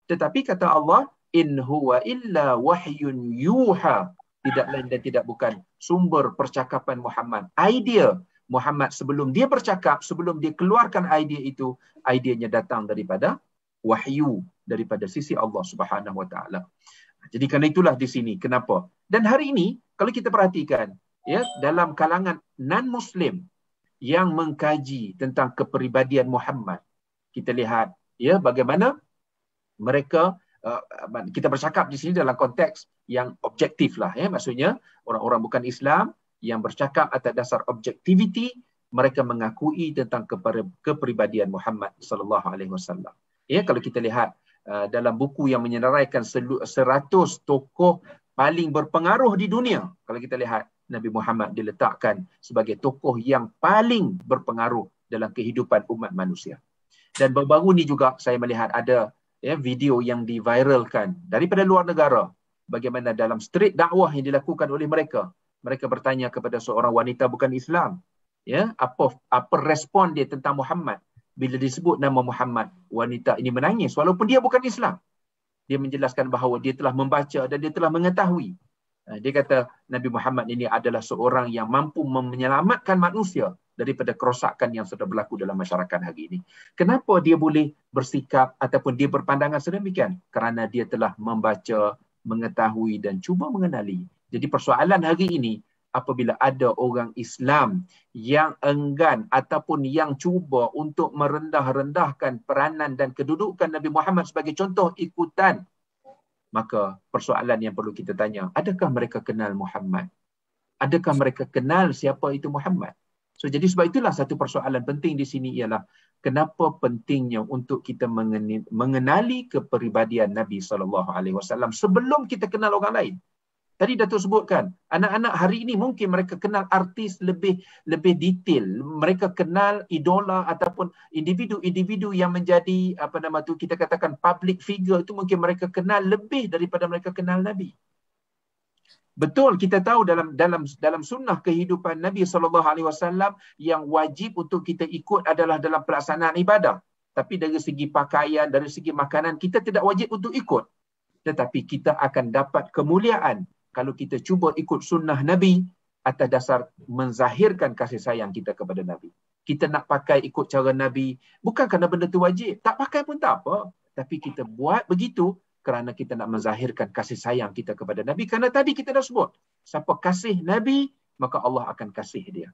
Tetapi kata Allah, in huwa illa wahyun yuha. Tidak lain dan tidak bukan sumber percakapan Muhammad. Idea Muhammad sebelum dia bercakap, sebelum dia keluarkan idea itu, ideanya datang daripada wahyu, daripada sisi Allah Subhanahu wa taala. Jadi kerana itulah di sini kenapa. Dan hari ini kalau kita perhatikan, ya, dalam kalangan non-Muslim yang mengkaji tentang kepribadian Muhammad, kita lihat ya bagaimana mereka, kita bercakap di sini dalam konteks yang objektif lah, ya, maksudnya orang-orang bukan Islam yang bercakap atas dasar objektiviti, mereka mengakui tentang kepribadian Muhammad sallallahu alaihi wasallam. Ya, kalau kita lihat dalam buku yang menyenaraikan 100 tokoh paling berpengaruh di dunia, kalau kita lihat Nabi Muhammad diletakkan sebagai tokoh yang paling berpengaruh dalam kehidupan umat manusia. Dan baru-baru ni juga saya melihat ada video yang diviralkan daripada luar negara, bagaimana dalam street dakwah yang dilakukan oleh mereka, mereka bertanya kepada seorang wanita bukan Islam, ya, apa respon dia tentang Muhammad. Bila disebut nama Muhammad, wanita ini menangis walaupun dia bukan Islam. Dia menjelaskan bahawa dia telah membaca dan dia telah mengetahui. Dia kata Nabi Muhammad ini adalah seorang yang mampu menyelamatkan manusia daripada kerosakan yang sudah berlaku dalam masyarakat hari ini. Kenapa dia boleh bersikap ataupun dia berpandangan sedemikian? Kerana dia telah membaca, mengetahui dan cuba mengenali. Jadi persoalan hari ini, apabila ada orang Islam yang enggan ataupun yang cuba untuk merendah-rendahkan peranan dan kedudukan Nabi Muhammad sebagai contoh ikutan, maka persoalan yang perlu kita tanya, adakah mereka kenal Muhammad? Adakah mereka kenal siapa itu Muhammad? So jadi sebab itulah satu persoalan penting di sini ialah kenapa pentingnya untuk kita mengenali kepribadian Nabi SAW sebelum kita kenal orang lain. Tadi Datuk sebutkan, anak-anak hari ini mungkin mereka kenal artis lebih detail. Mereka kenal idola ataupun individu-individu yang menjadi kita katakan public figure, itu mungkin mereka kenal lebih daripada mereka kenal Nabi. Betul, kita tahu dalam sunnah kehidupan Nabi SAW yang wajib untuk kita ikut adalah dalam pelaksanaan ibadah. Tapi dari segi pakaian, dari segi makanan, kita tidak wajib untuk ikut. Tetapi kita akan dapat kemuliaan kalau kita cuba ikut sunnah Nabi atas dasar menzahirkan kasih sayang kita kepada Nabi. Kita nak pakai ikut cara Nabi, bukan kerana benda tu wajib. Tak pakai pun tak apa. Tapi kita buat begitu kerana kita nak menzahirkan kasih sayang kita kepada Nabi. Kerana tadi kita dah sebut, siapa kasih Nabi, maka Allah akan kasih dia.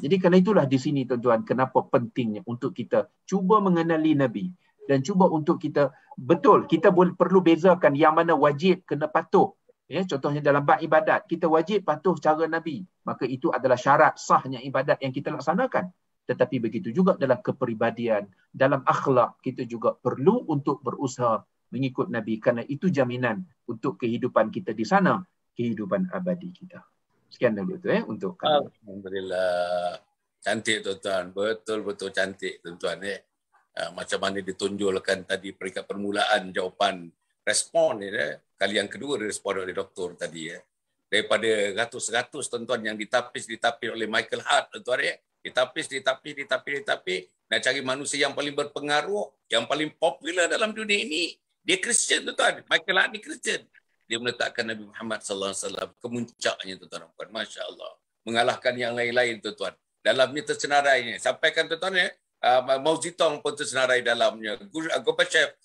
Jadi kerana itulah di sini tuan-tuan, kenapa pentingnya untuk kita cuba mengenali Nabi. Dan cuba untuk kita, betul, kita perlu bezakan yang mana wajib kena patuh. Ya, contohnya dalam bab ibadat, kita wajib patuh cara Nabi. Maka itu adalah syarat sahnya ibadat yang kita laksanakan. Tetapi begitu juga dalam kepribadian, dalam akhlak, kita juga perlu untuk berusaha mengikut Nabi. Kerana itu jaminan untuk kehidupan kita di sana, kehidupan abadi kita. Sekian dulu tu untuk kami. Alhamdulillah. Cantik tuan-tuan. Betul-betul cantik tuan-tuan. Macam mana ditunjulkan tadi peringkat permulaan jawapan respon kali yang kedua direspon oleh doktor tadi daripada ratus-ratus tuan-tuan yang ditapis oleh Michael Hart tuan-tuan ditapis nak cari manusia yang paling berpengaruh, yang paling popular dalam dunia ini. Dia Kristian tuan-tuan. Michael Hart ni Kristian. Dia meletakkan Nabi Muhammad sallallahu alaihi wasallam kemuncaknya tuan-tuan. Masya-Allah. Mengalahkan yang lain-lain tuan-tuan. Dalamnya tersenarainya. Sampaikan tuan-tuan Mao Zedong pun tersenarai dalamnya, Gorbachev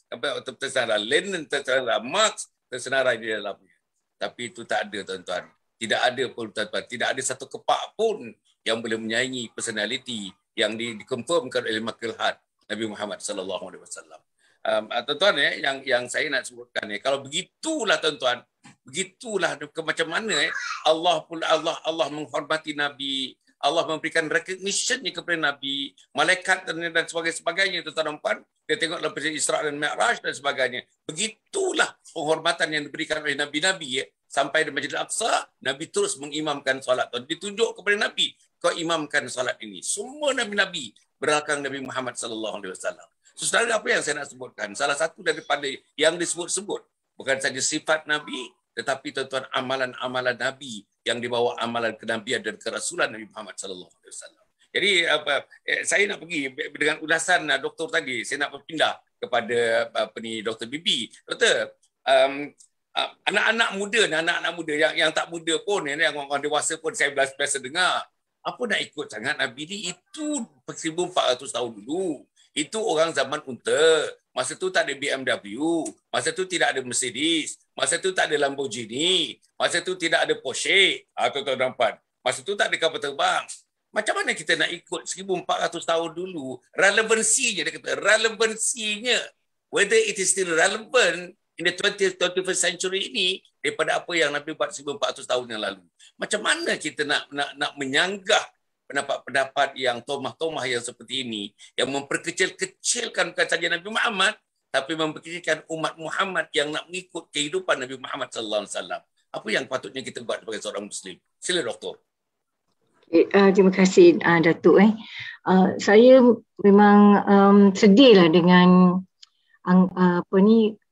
tersenarai, Lenin tersenarai, Marx tersenarai di dalamnya. Tapi itu tak ada tuan-tuan. Tidak ada pun tuan-tuan. Tidak ada satu kepak pun yang boleh menyaingi personality yang dikonfirmkan oleh Michael Hart, Nabi Muhammad sallallahu alaihi wasallam. Tuan-tuan yang saya nak sebutkan kalau begitulah tuan-tuan, begitulah macam mana Allah menghormati Nabi. Allah memberikan recognition-nya kepada Nabi, malaikat dan sebagainya tuan-tuan. Dia tengok dalam peristiwa Isra dan Mi'raj dan sebagainya. Begitulah penghormatan yang diberikan oleh Nabi-Nabi sampai di Masjidil Aqsa, Nabi terus mengimamkan solat. Ditunjuk kepada Nabi, kau imamkan solat ini. Semua Nabi-Nabi belakang Nabi Muhammad sallallahu alaihi wasallam. Saudara, apa yang saya nak sebutkan? Salah satu daripada yang disebut-sebut bukan saja sifat Nabi, tetapi tuan-tuan amalan-amalan Nabi yang dibawa amalan kenabian dan kerasulan Nabi Muhammad sallallahu alaihi wasallam. Jadi saya nak pergi dengan ulasan doktor tadi, saya nak berpindah kepada Dr. Bibi. Doktor, anak-anak muda yang tak muda pun, yang orang dewasa pun saya biasa dengar, apa nak ikut sangat Nabi ni? Itu 1400 tahun dulu. Itu orang zaman unta. Masa tu tak ada BMW. Masa tu tidak ada Mercedes. Masa tu tak ada Lamborghini. Masa tu tidak ada Porsche. Tuan-tuan nampak. Masa tu tak ada kapal terbang. Macam mana kita nak ikut 1400 tahun dulu? Relevansinya, dia kata. Relevansinya. Whether it is still relevant in the 21st century ini daripada apa yang Nabi buat 1400 tahun yang lalu. Macam mana kita nak menyanggah pendapat-pendapat yang tomah-tomah yang seperti ini, yang memperkecil-kecilkan bukan saja Nabi Muhammad, tapi memperkecilkan umat Muhammad yang nak mengikut kehidupan Nabi Muhammad sallallahu alaihi wasallam. Apa yang patutnya kita buat sebagai seorang Muslim? Sila doktor. Terima kasih Datuk. Saya memang sedihlah dengan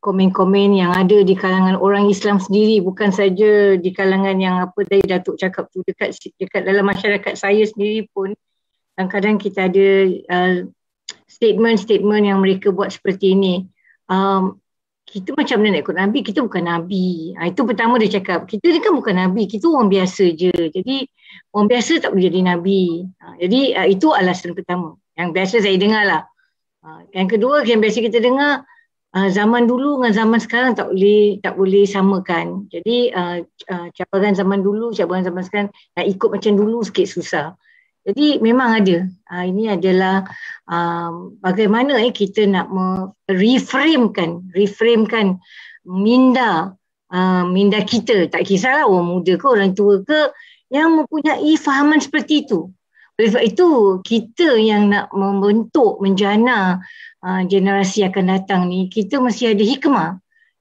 komen-komen yang ada di kalangan orang Islam sendiri, bukan saja di kalangan yang tadi Datuk cakap tu, dekat dalam masyarakat saya sendiri pun kadang-kadang kita ada statement-statement yang mereka buat seperti ini. Kita macam mana nak ikut Nabi? Kita bukan Nabi. Itu pertama dia cakap, kita ni kan bukan Nabi, kita orang biasa je. Jadi orang biasa tak boleh jadi Nabi. Jadi itu alasan pertama yang biasa saya dengar lah. Yang kedua yang biasa kita dengar, zaman dulu dengan zaman sekarang tak boleh samakan. Jadi cabaran zaman dulu, cabaran zaman sekarang nak ikut macam dulu sikit susah. Jadi memang ada. Ini adalah bagaimana kita nak reframekan minda kita. Tak kisahlah orang muda ke orang tua ke yang mempunyai fahaman seperti itu. Oleh sebab itu, kita yang nak membentuk, menjana generasi akan datang ni, kita mesti ada hikmah.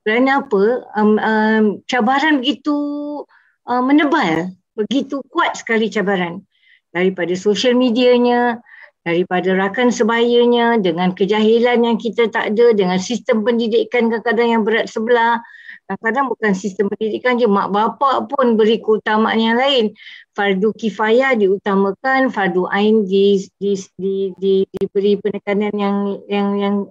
Kerana apa? Cabaran begitu menebal, begitu kuat sekali cabaran. Daripada social medianya, daripada rakan sebayanya, dengan kejahilan yang kita tak ada, dengan sistem pendidikan kadang-kadang yang berat sebelah. Kadang-kadang bukan sistem pendidikan je, mak bapak pun beri keutamaan yang lain. Fardu kifayah diutamakan, fardu ain diberi penekanan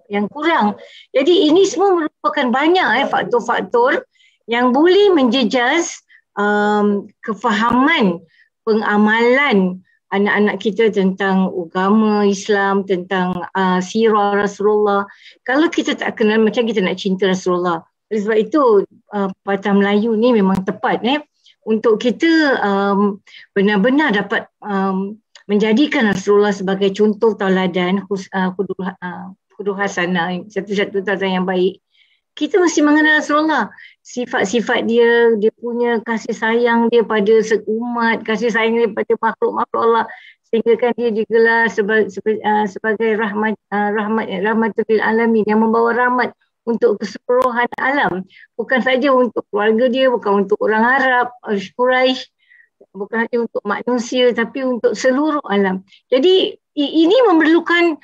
yang kurang. Jadi ini semua merupakan banyak faktor-faktor yang boleh menjejas kefahaman pengamalan anak-anak kita tentang agama Islam, tentang sirah Rasulullah. Kalau kita tak kenal, macam kita nak cinta Rasulullah. Oleh sebab itu, Patah Melayu ni memang tepat untuk kita benar-benar dapat menjadikan Rasulullah sebagai contoh tauladan, kuduh hasanah, satu-satu tauladan yang baik. Kita mesti mengenal Rasulullah. Sifat-sifat dia, dia punya kasih sayang dia pada umat, kasih sayang dia pada makhluk-makhluk Allah, sehingga kan dia digelar sebagai rahmatul lil alamin, yang membawa rahmat untuk keseluruhan alam. Bukan saja untuk keluarga dia, bukan untuk orang Arab, Quraisy, bukan hanya untuk manusia, tapi untuk seluruh alam. Jadi ini memerlukan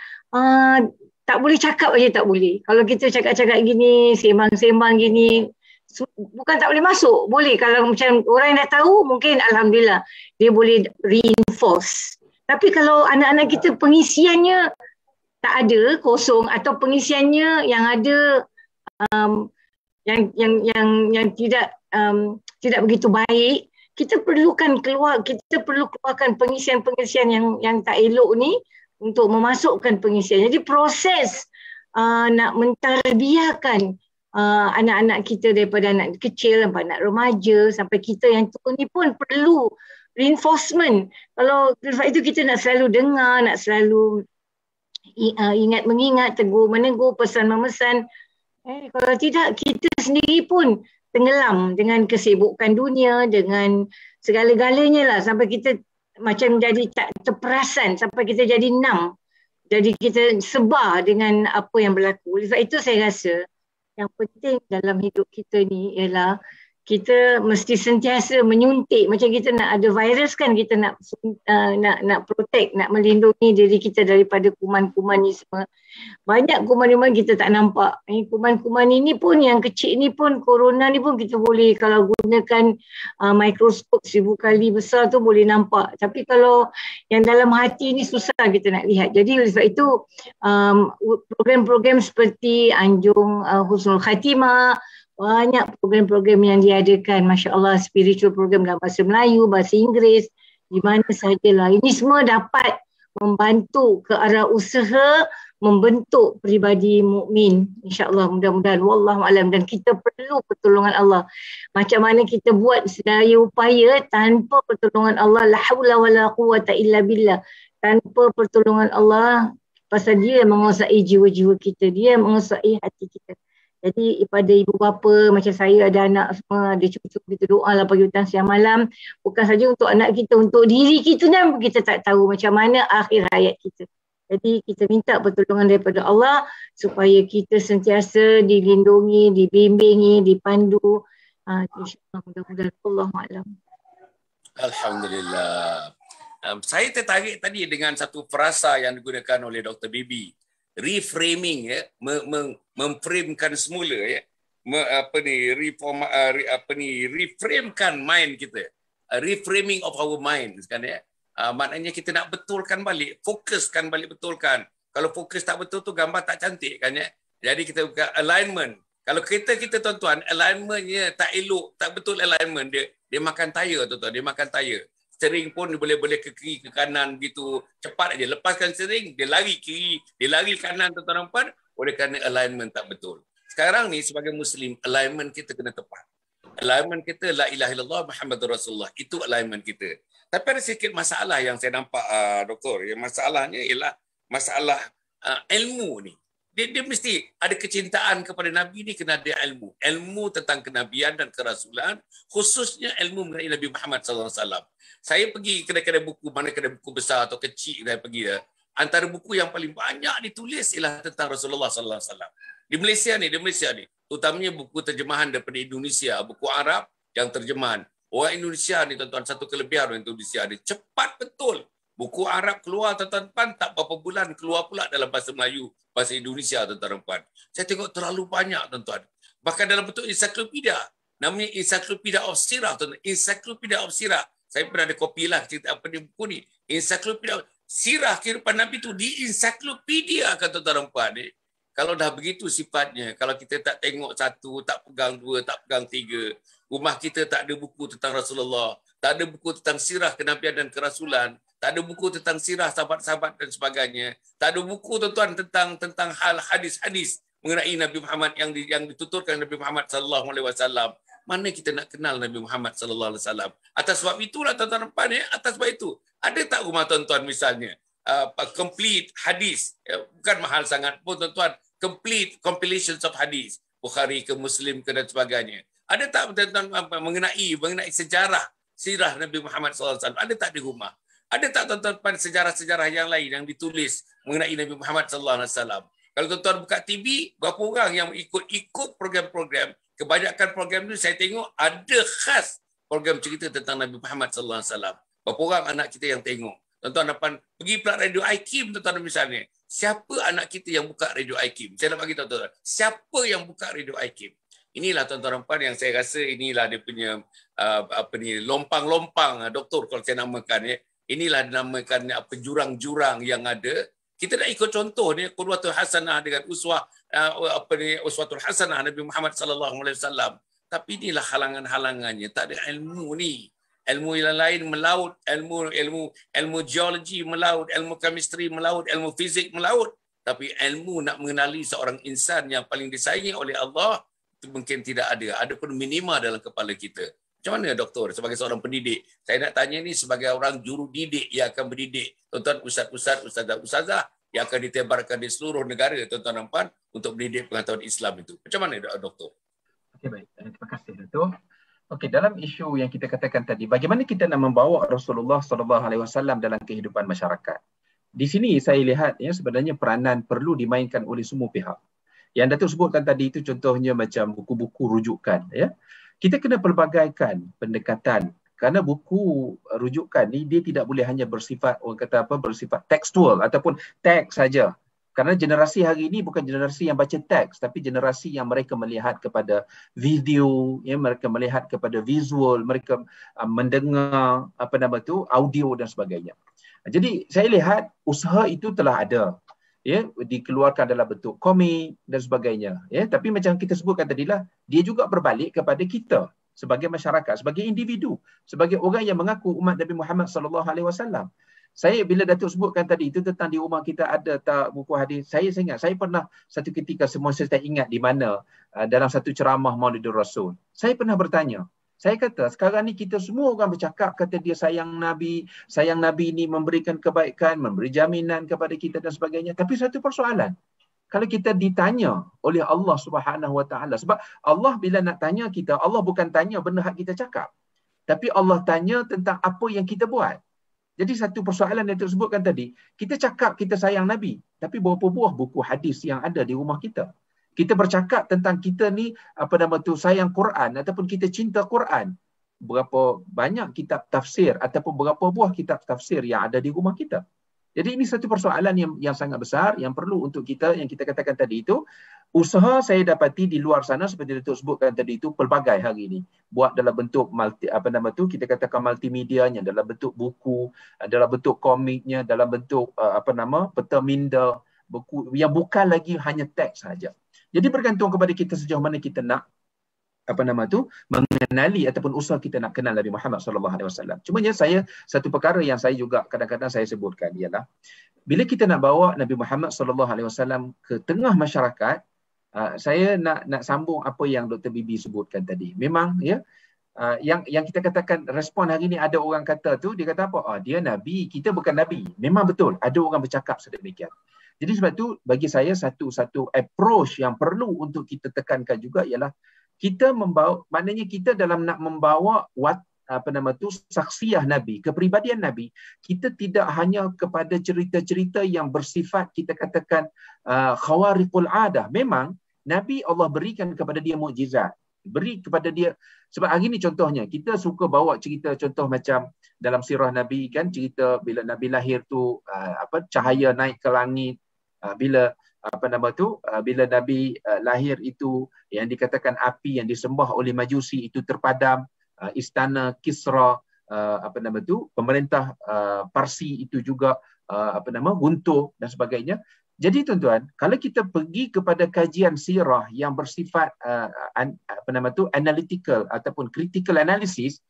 tak boleh cakap aja, tak boleh. Kalau kita cakap-cakap gini, sembang-sembang gini, bukan tak boleh masuk. Boleh kalau macam orang yang dah tahu, mungkin alhamdulillah dia boleh reinforce. Tapi kalau anak-anak kita pengisiannya tak ada, kosong, atau pengisiannya yang ada yang tidak begitu baik, kita perlu keluarkan pengisian-pengisian yang tak elok ni untuk memasukkan pengisian. Jadi proses nak mentarbiahkan anak-anak kita daripada anak kecil sampai anak remaja sampai kita yang tua ni pun perlu reinforcement. Kalau sebab itu kita nak selalu dengar, nak selalu ingat mengingat, tegur menegur, pesan memesan. Kalau tidak, kita sendiri pun tenggelam dengan kesibukan dunia, dengan segala-galanya lah, sampai kita macam jadi tak terperasan, sampai kita jadi numb. Jadi kita sebar dengan apa yang berlaku. Sebab itu saya rasa yang penting dalam hidup kita ni ialah kita mesti sentiasa menyuntik. Macam kita nak ada virus kan, kita nak protect, nak melindungi diri kita daripada kuman-kuman ni semua. Banyak kuman-kuman kita tak nampak. Kuman-kuman ini pun, yang kecil ni pun, corona ni pun kita boleh, kalau gunakan mikroskop 1000 kali besar tu boleh nampak. Tapi kalau yang dalam hati ni susah kita nak lihat. Jadi oleh sebab itu program-program seperti Anjung Husnul Khatimah, banyak program-program yang diadakan, Masya Allah, spiritual program dalam bahasa Melayu, bahasa Inggeris, di mana sahajalah. Ini semua dapat membantu ke arah usaha membentuk peribadi mukmin. InsyaAllah, mudah-mudahan. Wallahualam. Dan kita perlu pertolongan Allah. Macam mana kita buat sedaya upaya, tanpa pertolongan Allah, la haula wa la quwwata illa billah. Tanpa pertolongan Allah, pasal dia menguasai jiwa-jiwa kita, dia menguasai hati kita. Jadi pada ibu bapa macam saya, ada anak semua, ada cucu, kita doa lah pagi, petang, siang, malam. Bukan saja untuk anak kita, untuk diri kita pun kita tak tahu macam mana akhir hayat kita. Jadi kita minta pertolongan daripada Allah supaya kita sentiasa dilindungi, dibimbingi, dipandu. InsyaAllah, mudah-mudahan. Allahu'alam. Alhamdulillah. Saya tertarik tadi dengan satu frasa yang digunakan oleh Dr. Bibi. Reframing, ya, memframekan semula, ya, reframekan mind kita, reframing of our mind kan, ya. Maknanya kita nak betulkan balik, fokuskan balik, betulkan. Kalau fokus tak betul tu gambar tak cantik kan, ya. Jadi kita buka alignment. Kalau kita tuan-tuan alignmentnya tak elok, tak betul alignment dia makan tayar tuan-tuan, dia makan tayar. Steering pun boleh ke kiri, ke kanan gitu. Cepat aja. Lepaskan steering, dia lari kiri, dia lari kanan tuan-tuan puan, oleh kerana alignment tak betul. Sekarang ni sebagai Muslim, alignment kita kena tepat. Alignment kita, la ilaha illallah Muhammadur Rasulullah. Itu alignment kita. Tapi ada sedikit masalah yang saya nampak, Doktor. Yang masalahnya ialah masalah ilmu ni. Dia mesti ada kecintaan kepada Nabi ni, kena ada ilmu. Ilmu tentang kenabian dan kerasulan, khususnya ilmu mengenai Nabi Muhammad SAW. Saya pergi kedai-kedai buku, mana kedai buku besar atau kecil, saya pergi dah. Antara buku yang paling banyak ditulis ialah tentang Rasulullah SAW. Di Malaysia ni, terutamanya buku terjemahan daripada Indonesia, buku Arab yang terjemahan. Orang Indonesia ni, tuan-tuan, satu kelebihan orang Indonesia ni, cepat betul. Buku Arab keluar, tuan-tuan, tak berapa bulan keluar pula dalam bahasa Melayu, bahasa Indonesia, tuan-tuan. Saya tengok terlalu banyak, tuan-tuan. Bahkan dalam bentuk ensiklopedia. Namanya Encyclopedia of Sirah, tuan-tuan. Encyclopedia of Sirah. Saya pernah ada kopi lah cerita apa ni buku ni. Encyclopedia Sirah kehidupan Nabi tu di ensiklopedia, kata tuan-tuan ni. Kalau dah begitu sifatnya, kalau kita tak tengok satu, tak pegang dua, tak pegang tiga, rumah kita tak ada buku tentang Rasulullah, tak ada buku tentang sirah kenabian dan kerasulan, tak ada buku tentang sirah sahabat-sahabat dan sebagainya, tak ada buku, tuan-tuan, tentang hal hadis-hadis mengenai Nabi Muhammad yang dituturkan Nabi Muhammad sallallahu alaihi wasallam. Mana kita nak kenal Nabi Muhammad sallallahu alaihi wasallam? Atas sebab itulah, tuan-tuan, atas sebab itu, ada tak rumah tuan-tuan misalnya complete hadis, bukan mahal sangat pun, tuan-tuan, complete compilations of hadis, Bukhari ke Muslim ke dan sebagainya. Ada tak, tuan-tuan, mengenai sejarah sirah Nabi Muhammad SAW? Ada tak di rumah? Ada tak, tuan-tuan, sejarah-sejarah yang lain yang ditulis mengenai Nabi Muhammad SAW? Kalau tuan-tuan buka TV, berapa orang yang ikut program-program? Kebanyakan program itu saya tengok ada khas program cerita tentang Nabi Muhammad SAW. Berapa orang anak kita yang tengok? Tuan-tuan, pergi pula Radio IKIM, tuan-tuan, misalnya. Siapa anak kita yang buka Radio IKIM? Saya nak bagi tahu, tuan-tuan. Siapa yang buka Radio IKIM? Inilah, tuan-tuan, yang saya rasa inilah dia punya lompang-lompang, doktor kalau saya namakan. Inilah dinamakan jurang-jurang yang ada. Kita nak ikut contoh ni, qudwatul hasanah dengan uswatul hasanah Nabi Muhammad sallallahu alaihi wasallam. Tapi inilah halangan-halangannya. Tak ada ilmu ni. Ilmu yang lain melaut, ilmu geologi melaut, ilmu chemistry melaut, ilmu fizik melaut. Tapi ilmu nak mengenali seorang insan yang paling disayangi oleh Allah, itu mungkin tidak ada. Ada pun minima dalam kepala kita. Macam mana, doktor, sebagai seorang pendidik? Saya nak tanya ni sebagai orang juru didik yang akan mendidik tuan-tuan, ustaz-ustaz, ustazah-ustazah yang akan ditebarkan di seluruh negara, tuan-tuan, untuk mendidik pengetahuan Islam itu. Macam mana, doktor? Okey, baik. Terima kasih, Dato'. Okey, dalam isu yang kita katakan tadi, bagaimana kita nak membawa Rasulullah SAW dalam kehidupan masyarakat? Di sini saya lihat sebenarnya peranan perlu dimainkan oleh semua pihak. Yang Datuk sebutkan tadi itu contohnya macam buku-buku rujukan. Kita kena pelbagaikan pendekatan, kerana buku rujukan ni dia tidak boleh hanya bersifat bersifat tekstual ataupun teks saja. Kerana generasi hari ini bukan generasi yang baca teks, tapi generasi yang mereka melihat kepada video, mereka melihat kepada visual, mereka mendengar audio dan sebagainya. Jadi saya lihat usaha itu telah ada, dikeluarkan dalam bentuk komik dan sebagainya. Tapi macam kita sebutkan tadilah, dia juga berbalik kepada kita sebagai masyarakat, sebagai individu, sebagai orang yang mengaku umat Nabi Muhammad SAW. Saya bila Datuk sebutkan tadi itu tentang di rumah kita ada tak buku hadis, saya ingat saya pernah satu ketika, semua saya ingat di mana dalam satu ceramah Maulidur Rasul, saya pernah bertanya, saya kata sekarang ni kita semua orang bercakap kata dia sayang Nabi ni memberikan kebaikan, memberi jaminan kepada kita dan sebagainya, tapi satu persoalan, kalau kita ditanya oleh Allah Subhanahu Wa Taala, sebab Allah bila nak tanya kita, Allah bukan tanya benda hak kita cakap, tapi Allah tanya tentang apa yang kita buat. Jadi satu persoalan yang tersebutkan tadi, kita cakap kita sayang Nabi, tapi berapa buah buku hadis yang ada di rumah kita? Kita bercakap tentang kita ni sayang Quran ataupun kita cinta Quran. Berapa banyak kitab tafsir ataupun berapa buah kitab tafsir yang ada di rumah kita? Jadi ini satu persoalan yang sangat besar yang perlu untuk kita, yang kita katakan tadi itu, usaha saya dapati di luar sana seperti Datuk sebutkan tadi itu pelbagai hari ini. Buat dalam bentuk kita katakan multimedianya, dalam bentuk buku, dalam bentuk komiknya, dalam bentuk peta minda, buku yang bukan lagi hanya teks saja. Jadi bergantung kepada kita sejauh mana kita nak mengenali ataupun usaha kita nak kenal Nabi Muhammad SAW. Cumanya satu perkara yang saya juga kadang-kadang saya sebutkan ialah bila kita nak bawa Nabi Muhammad SAW ke tengah masyarakat, saya nak sambung apa yang Dr. Bibi sebutkan tadi. Memang yang kita katakan respon hari ni, ada orang kata tu, dia kata apa? Dia Nabi, kita bukan Nabi. Memang betul, ada orang bercakap sedemikian. Jadi sebab tu bagi saya satu approach yang perlu untuk kita tekankan juga ialah kita membawa, maknanya kita dalam nak membawa saksiah Nabi, kepribadian Nabi, kita tidak hanya kepada cerita-cerita yang bersifat kita katakan khawariqul adah. Memang Nabi Allah berikan kepada dia mukjizat, beri kepada dia. Sebab hari ni contohnya kita suka bawa cerita contoh macam dalam sirah Nabi kan, cerita bila Nabi lahir tu cahaya naik ke langit, bila bila Nabi lahir itu yang dikatakan api yang disembah oleh Majusi itu terpadam, istana Kisra pemerintah Parsi itu juga runtuh dan sebagainya. Jadi tuan-tuan, kalau kita pergi kepada kajian sirah yang bersifat analytical ataupun critical analysis,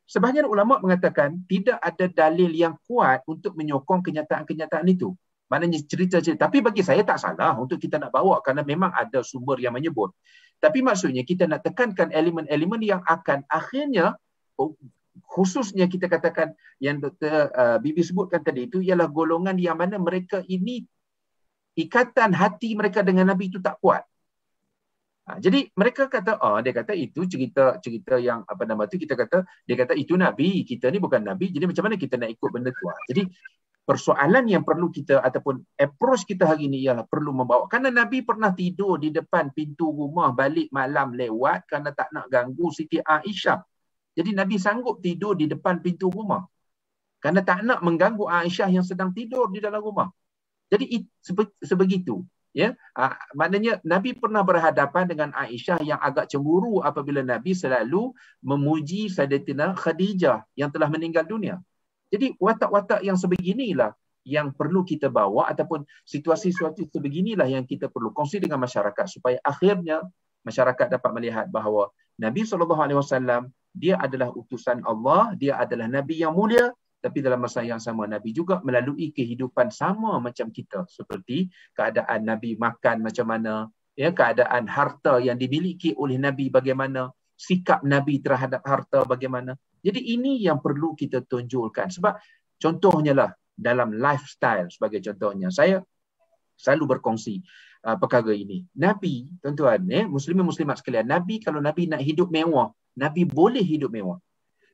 sebahagian ulama mengatakan tidak ada dalil yang kuat untuk menyokong kenyataan-kenyataan itu. Maknanya cerita-cerita. Tapi bagi saya tak salah untuk kita nak bawa kerana memang ada sumber yang menyebut. Tapi maksudnya kita nak tekankan elemen-elemen yang akan akhirnya, khususnya kita katakan yang Dr. Bibi sebutkan tadi itu ialah golongan yang mana mereka ini ikatan hati mereka dengan Nabi itu tak kuat. Jadi mereka kata, dia kata itu cerita yang kita kata, dia kata itu Nabi, kita ni bukan Nabi, jadi macam mana kita nak ikut benda tu. Jadi persoalan yang perlu kita ataupun approach kita hari ini ialah perlu membawa, kerana Nabi pernah tidur di depan pintu rumah balik malam lewat kerana tak nak ganggu Siti Aisyah. Jadi Nabi sanggup tidur di depan pintu rumah kerana tak nak mengganggu Aisyah yang sedang tidur di dalam rumah. Jadi sebegitu. Ya, maknanya Nabi pernah berhadapan dengan Aisyah yang agak cemburu apabila Nabi selalu memuji Sayyidatina Khadijah yang telah meninggal dunia. Jadi watak-watak yang sebeginilah yang perlu kita bawa ataupun situasi-situasi sebeginilah yang kita perlu kongsi dengan masyarakat supaya akhirnya masyarakat dapat melihat bahawa Nabi SAW dia adalah utusan Allah, dia adalah Nabi yang mulia, tapi dalam masa yang sama Nabi juga melalui kehidupan sama macam kita, seperti keadaan Nabi makan macam mana, ya, keadaan harta yang dimiliki oleh Nabi bagaimana, sikap Nabi terhadap harta bagaimana. Jadi ini yang perlu kita tunjulkan. Sebab contohnya lah dalam lifestyle sebagai contohnya, saya selalu berkongsi perkara ini. Nabi, tuan-tuan, muslimin-muslimat sekalian, Nabi kalau Nabi nak hidup mewah, Nabi boleh hidup mewah.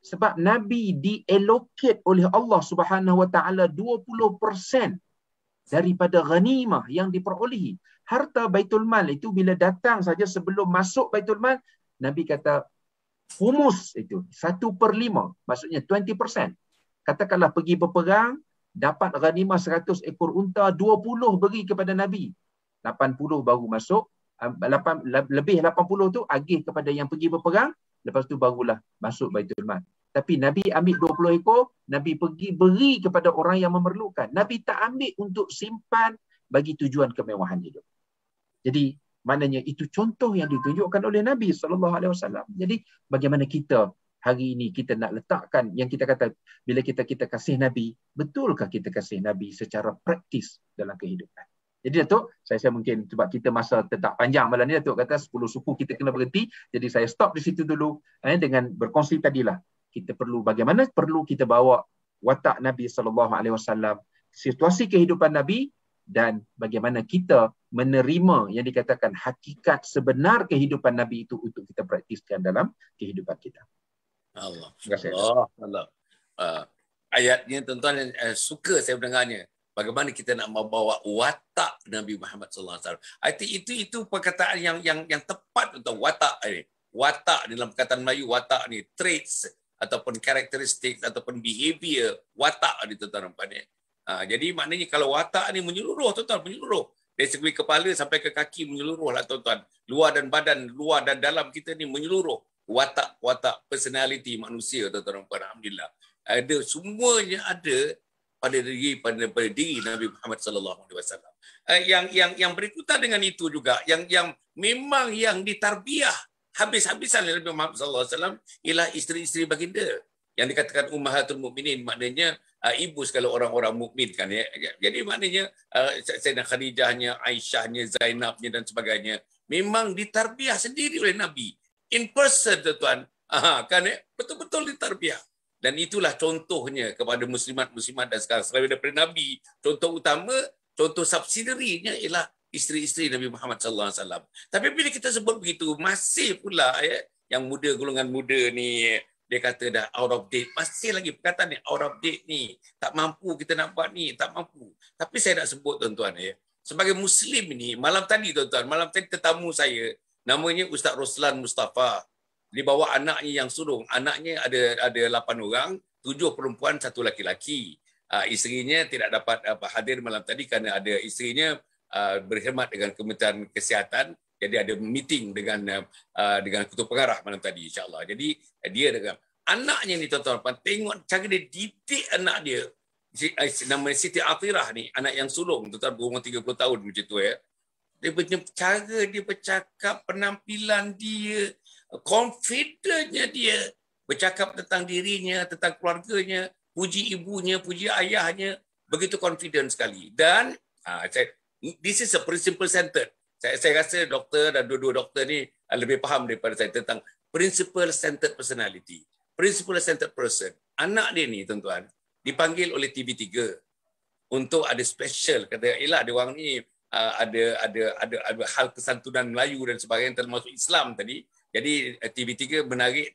Sebab Nabi diallocate oleh Allah Subhanahu Wa Taala 20% daripada ghanimah yang diperolehi. Harta Baitul Mal itu bila datang saja sebelum masuk Baitul Mal, Nabi kata humus itu 1/5, maksudnya 20%. Katakanlah pergi berperang, dapat ghanimah 100 ekor unta, 20 beri kepada Nabi. 80 baru masuk, lebih 80 tu agih kepada yang pergi berperang, lepas tu barulah masuk Baitul Mal. Tapi Nabi ambil 20 ekor, Nabi pergi beri kepada orang yang memerlukan. Nabi tak ambil untuk simpan bagi tujuan kemewahan hidup. Jadi maknanya itu contoh yang ditunjukkan oleh Nabi SAW. Jadi bagaimana kita hari ini kita nak letakkan yang kita kata bila kita kasih Nabi, betulkah kita kasih Nabi secara praktis dalam kehidupan? Jadi Datuk, saya mungkin sebab kita masa tak panjang malam ni, Datuk kata 10 suku kita kena berhenti. Jadi saya stop di situ dulu dengan berkongsi tadilah. Kita bagaimana perlu kita bawa watak Nabi SAW, situasi kehidupan Nabi, dan bagaimana kita menerima yang dikatakan hakikat sebenar kehidupan Nabi itu untuk kita praktiskan dalam kehidupan kita. Allah. Allah. Ayatnya tuan-tuan suka saya mendengarnya. Bagaimana kita nak membawa watak Nabi Muhammad SAW. I think itu perkataan yang tepat untuk watak ni. Watak dalam perkataan Melayu, watak ni traits ataupun karakteristik ataupun behavior watak ni tuan-tuan nampak ni. Jadi maknanya kalau watak ni menyeluruh tuan-tuan, menyeluruh. Dari segi kepala sampai ke kaki menyeluruh lah tuan-tuan. Luar dan badan, luar dan dalam kita ni menyeluruh. Watak personality manusia tuan-tuan. Alhamdulillah. Ada, semuanya ada pada diri Nabi Muhammad sallallahu alaihi wasallam. Yang berikutan dengan itu juga yang memang yang ditarbiah habis-habisan oleh Nabi Muhammad sallallahu alaihi wasallam ialah isteri-isteri baginda. Yang dikatakan ummahatul mukminin, maknanya ibu segala orang-orang mukmin kan ya. Jadi maknanya Sayyidah Khadijahnya, Aisyahnya, Zainabnya dan sebagainya memang ditarbiah sendiri oleh Nabi in person tuan. Kan ya, betul-betul ditarbiah. Dan itulah contohnya kepada muslimat-muslimat dan sekarang selain daripada Nabi, contoh utama Contoh subsidiarinya ialah isteri-isteri Nabi Muhammad sallallahu alaihi wasallam. Tapi bila kita sebut begitu, masih pula yang muda, golongan muda ni, dia kata dah out of date. Masih lagi perkataan ni out of date ni. Tak mampu kita nak buat ni, tak mampu. Tapi saya nak sebut tuan-tuan sebagai Muslim ni, malam tadi tuan-tuan, malam tadi tetamu saya, namanya Ustaz Roslan Mustafa. Dia bawa anaknya yang sulung. Anaknya ada 8 orang, 7 perempuan, 1 laki-laki. Isterinya tidak dapat hadir malam tadi kerana ada isterinya berkhidmat dengan Kementerian Kesihatan. Jadi ada meeting dengan ketua pengarah malam tadi, insya-Allah. Jadi dia dengan anaknya ni tuan-tuan, tengok cara dia didik anak dia. Nama Siti Atirah ni, anak yang sulung, tuan-tuan, berumur 30 tahun macam tu Dia punya cara dia bercakap, penampilan dia, confidentnya dia bercakap tentang dirinya, tentang keluarganya, puji ibunya, puji ayahnya, begitu confident sekali. Dan this is a principle centered. Saya rasa doktor dan dua-dua doktor ni lebih faham daripada saya tentang principle centered personality. Principle centered person. Anak dia ni tuan-tuan dipanggil oleh TV3 untuk ada special, kata ialah ada orang ni ada hal kesantunan Melayu dan sebagainya termasuk Islam tadi. Jadi TV3 menarik,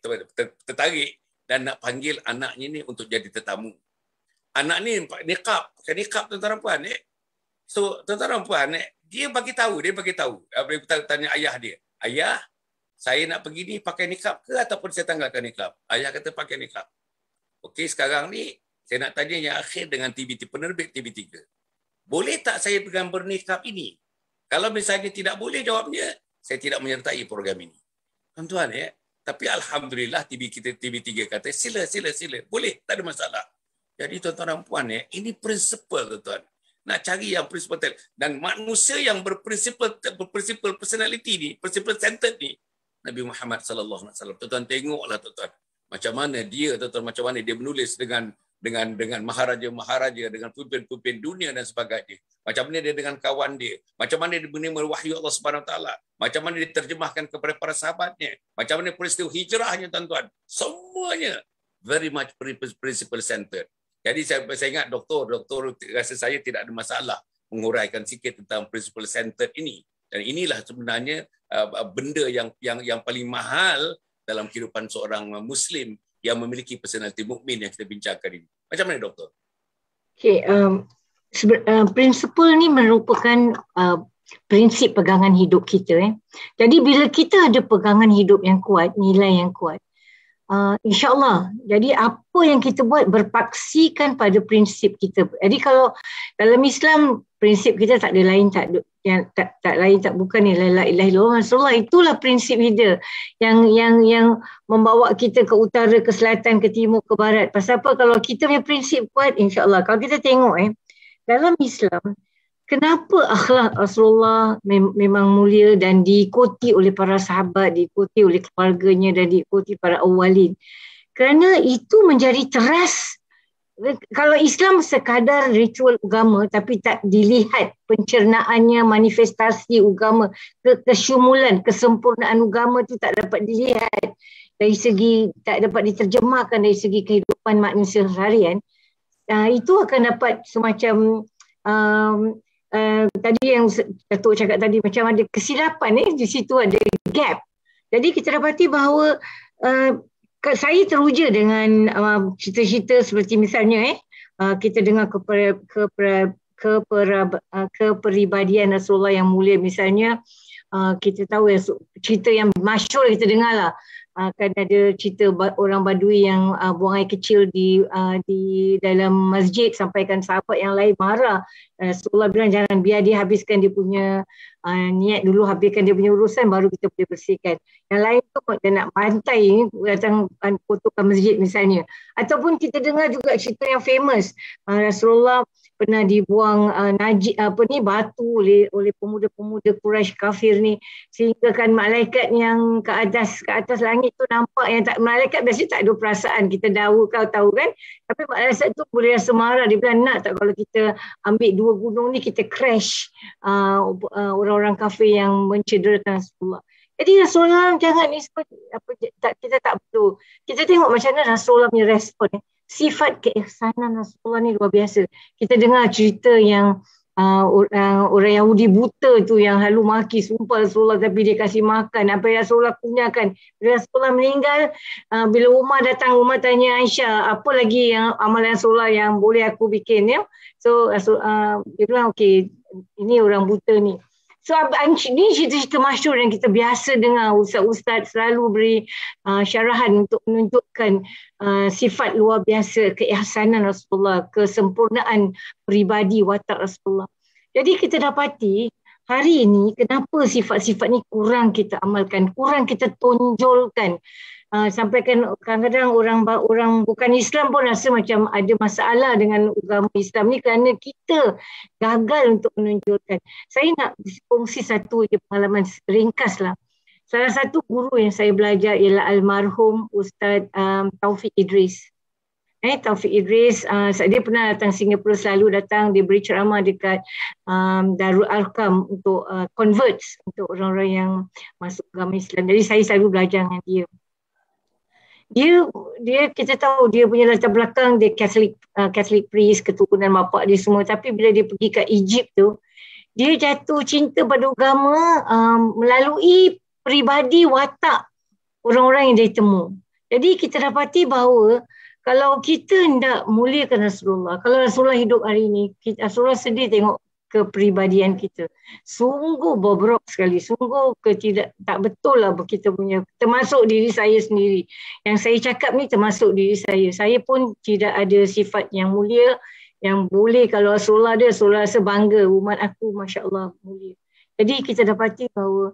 tertarik dan nak panggil anaknya ni untuk jadi tetamu. Anak ni niqab, pakai niqab tuan-tuan puan. So tuan-tuan puan, dia bagi tahu, dia tanya ayah dia. Ayah, saya nak pergi ni pakai niqab ke ataupun saya tanggalkan niqab? Ayah kata pakai niqab. Okey, sekarang ni saya nak tanya yang akhir dengan penerbit TV3. Boleh tak saya pegang berniqab ini? Kalau misalnya tidak boleh jawabnya, saya tidak menyertai program ini. Tuan-tuan tapi alhamdulillah TV3 kata sila. Boleh, tak ada masalah. Jadi tuan-tuan dan puan ini prinsipal tuan-tuan. Nak cari yang prinsipal dan manusia yang berprinsipal personality ni, prinsipal centered ni, Nabi Muhammad sallallahu alaihi wasallam. Tuan-tuan tengoklah tuan-tuan. Macam mana dia menulis dengan maharaja, dengan pemimpin dunia dan sebagainya. Macam mana dia dengan kawan dia. Macam mana dia menerima wahyu Allah Subhanahu Wa Taala. Macam mana dia terjemahkan kepada para sahabatnya. Macam mana peristiwa hijrahnya tuan-tuan. Semuanya very much principle centered. Jadi saya ingat doktor rasa saya tidak ada masalah menguraikan sikit tentang principle centered ini. Dan inilah sebenarnya benda yang paling mahal dalam kehidupan seorang Muslim yang memiliki personality mukmin yang kita bincangkan ini. Macam mana doktor? Okay, prinsipal ni merupakan prinsip pegangan hidup kita. Jadi bila kita ada pegangan hidup yang kuat, nilai yang kuat, InsyaAllah. Jadi apa yang kita buat berpaksikan pada prinsip kita. Jadi kalau dalam Islam, prinsip kita tak ada lain, tak bukan ni la ilaha illallah Rasulullah. Itulah prinsip kita yang membawa kita ke utara, ke selatan, ke timur, ke barat. Pasal apa? Kalau kita punya prinsip kuat, insyaAllah. Kalau kita tengok dalam Islam, kenapa akhlak Rasulullah memang mulia dan diikuti oleh para sahabat, diikuti oleh keluarganya dan diikuti para awalin. Kerana itu menjadi teras. Kalau Islam sekadar ritual agama tapi tak dilihat pencernaannya, manifestasi agama, kesyumulan, kesempurnaan agama itu tak dapat dilihat dari segi, tak dapat diterjemahkan dari segi kehidupan manusia harian, itu akan dapat semacam tadi yang Datuk cakap tadi, macam ada kesilapan di situ, ada gap. Jadi kita dapati bahawa saya teruja dengan cerita-cerita seperti misalnya kita dengar kepribadian Rasulullah yang mulia. Misalnya kita tahu cerita yang masyhur kita dengar lah, kan ada cerita orang Badui yang buang air kecil di dalam masjid, sampaikan sahabat yang lain marah. Rasulullah bilang jangan, biar dia habiskan dia punya niat dulu, habiskan dia punya urusan baru kita boleh bersihkan. Yang lain tu dia nak bantai, datang kotorkan masjid misalnya. Ataupun kita dengar juga cerita yang famous, Rasulullah pernah dibuang batu oleh pemuda-pemuda Quraisy kafir ni, sehingga kan malaikat yang ke atas langit tu nampak, yang tak, malaikat biasanya tak ada perasaan, kita tahu kan, tapi malaikat tu boleh rasa marah. Dia bilang, nak tak kalau kita ambil 2 gunung ni, kita crash orang-orang kafir yang mencederakan Rasulullah. Jadi Rasulullah jangan ni kita tak perlu. Kita tengok macam mana Rasulullah punya respon. Sifat keihsanan Rasulullah ni luar biasa. Kita dengar cerita yang orang Yahudi buta tu yang selalu maki sumpah Rasulullah tapi dia kasih makan. Apa yang Rasulullah kunyakan. Bila Rasulullah meninggal, bila Umar datang, Umar tanya Aisyah, apa lagi yang amalan Rasulullah yang boleh aku bikin, ya. So dia bilang, okey, ini orang buta ni. So ini cerita-cerita masyhur yang kita biasa dengar. Ustaz-ustaz selalu beri syarahan untuk menunjukkan sifat luar biasa, keihsanan Rasulullah, kesempurnaan peribadi watak Rasulullah. Jadi kita dapati hari ini kenapa sifat-sifat ni kurang kita amalkan, kurang kita tonjolkan. Sampai kan kadang-kadang orang bukan Islam pun rasa macam ada masalah dengan agama Islam ni kerana kita gagal untuk menunjukkan. Saya nak kongsi satu je pengalaman ringkas lah. Salah satu guru yang saya belajar ialah almarhum Ustaz Taufik Idris. Taufik Idris, dia pernah datang Singapura, selalu datang, dia beri ceramah dekat Darul Arkam untuk converts, untuk orang-orang yang masuk agama Islam. Jadi saya selalu belajar dengan dia. Dia kita tahu dia punya latar belakang, dia Catholic priest, keturunan bapak dia semua, tapi bila dia pergi ke Egypt tu, dia jatuh cinta pada agama melalui peribadi watak orang-orang yang dia temu. Jadi kita dapati bahawa kalau kita hendak muliakan Rasulullah, kalau Rasulullah hidup hari ini, Rasulullah sedih tengok kepribadian kita. Sungguh bobrok sekali, sungguh tak betul lah kita punya, termasuk diri saya sendiri. Yang saya cakap ni termasuk diri saya. Saya pun tidak ada sifat yang mulia, yang boleh kalau Rasulullah ada, Rasulullah rasa bangga, umat aku Masya Allah mulia. Jadi kita dapati bahawa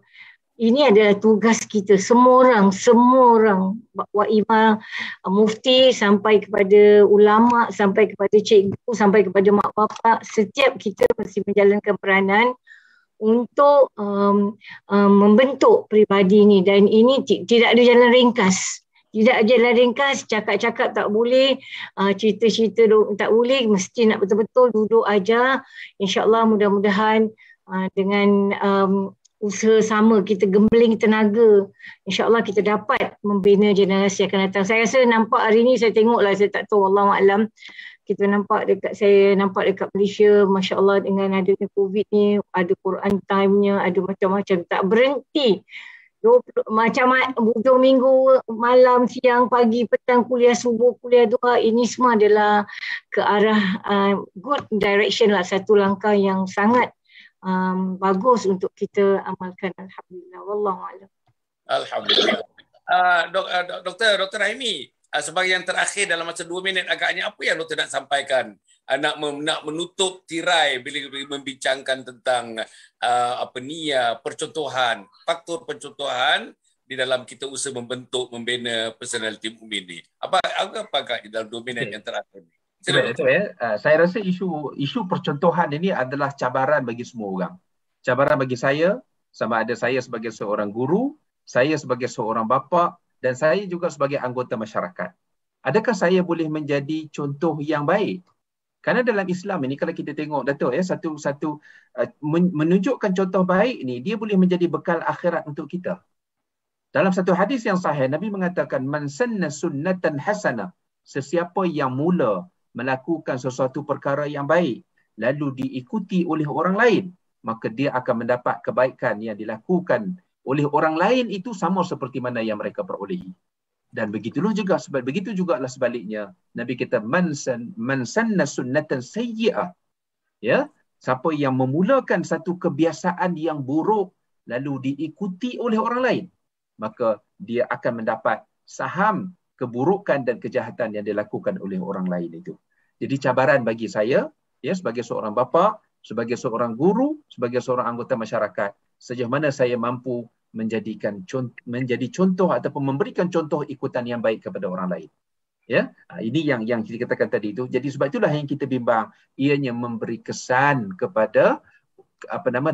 ini adalah tugas kita, semua orang, imam, mufti, sampai kepada ulama, sampai kepada cikgu, sampai kepada mak bapak. Setiap kita mesti menjalankan peranan untuk membentuk peribadi ini. Dan ini tidak ada jalan ringkas. Tidak ada jalan ringkas, cakap-cakap tak boleh, cerita-cerita tak boleh, mesti nak betul-betul duduk ajar. InsyaAllah mudah-mudahan dengan usaha sama, kita gembling tenaga, insyaAllah kita dapat membina generasi akan datang. Saya rasa nampak hari ni, saya tengoklah, saya tak tahu, Wallahualam, saya nampak dekat Malaysia, Masya Allah, dengan adanya COVID ni, ada Quran time-nya, ada macam-macam, tak berhenti. Macam hujung minggu, malam, siang, pagi, petang, kuliah subuh, kuliah duha, ini semua adalah ke arah good direction lah, satu langkah yang sangat bagus untuk kita amalkan. Alhamdulillah. Wallahualam. Alhamdulillah. Dr. Rahimi, sebagai yang terakhir dalam masa 2 minit agaknya, apa yang doktor nak sampaikan? Nak menutup tirai bila membincangkan tentang percontohan, faktor percontohan di dalam kita usaha membina personality mukmin ni. Apa dalam 2 minit yang terakhir ni? Saya rasa isu percontohan ini adalah cabaran bagi semua orang. Cabaran bagi saya, sama ada saya sebagai seorang guru, saya sebagai seorang bapa, dan saya juga sebagai anggota masyarakat. Adakah saya boleh menjadi contoh yang baik? Karena dalam Islam ini, kalau kita tengok, Datuk, menunjukkan contoh baik ni, dia boleh menjadi bekal akhirat untuk kita. Dalam satu hadis yang sahih, Nabi mengatakan, man sanna sunnatan hasanah, sesiapa yang mula melakukan sesuatu perkara yang baik, lalu diikuti oleh orang lain, maka dia akan mendapat kebaikan yang dilakukan oleh orang lain itu sama seperti mana yang mereka perolehi. Dan begitu juga sebaliknya. Nabi kata, man sanna sunnatan sayyi'ah. Ya, siapa yang memulakan satu kebiasaan yang buruk, lalu diikuti oleh orang lain, maka dia akan mendapat saham keburukan dan kejahatan yang dilakukan oleh orang lain itu. Jadi cabaran bagi saya, ya, sebagai seorang bapa, sebagai seorang guru, sebagai seorang anggota masyarakat, sejauh mana saya mampu menjadi contoh ataupun memberikan contoh ikutan yang baik kepada orang lain. Ya, ini yang kita katakan tadi itu. Jadi sebab itulah yang kita bimbang, ianya memberi kesan kepada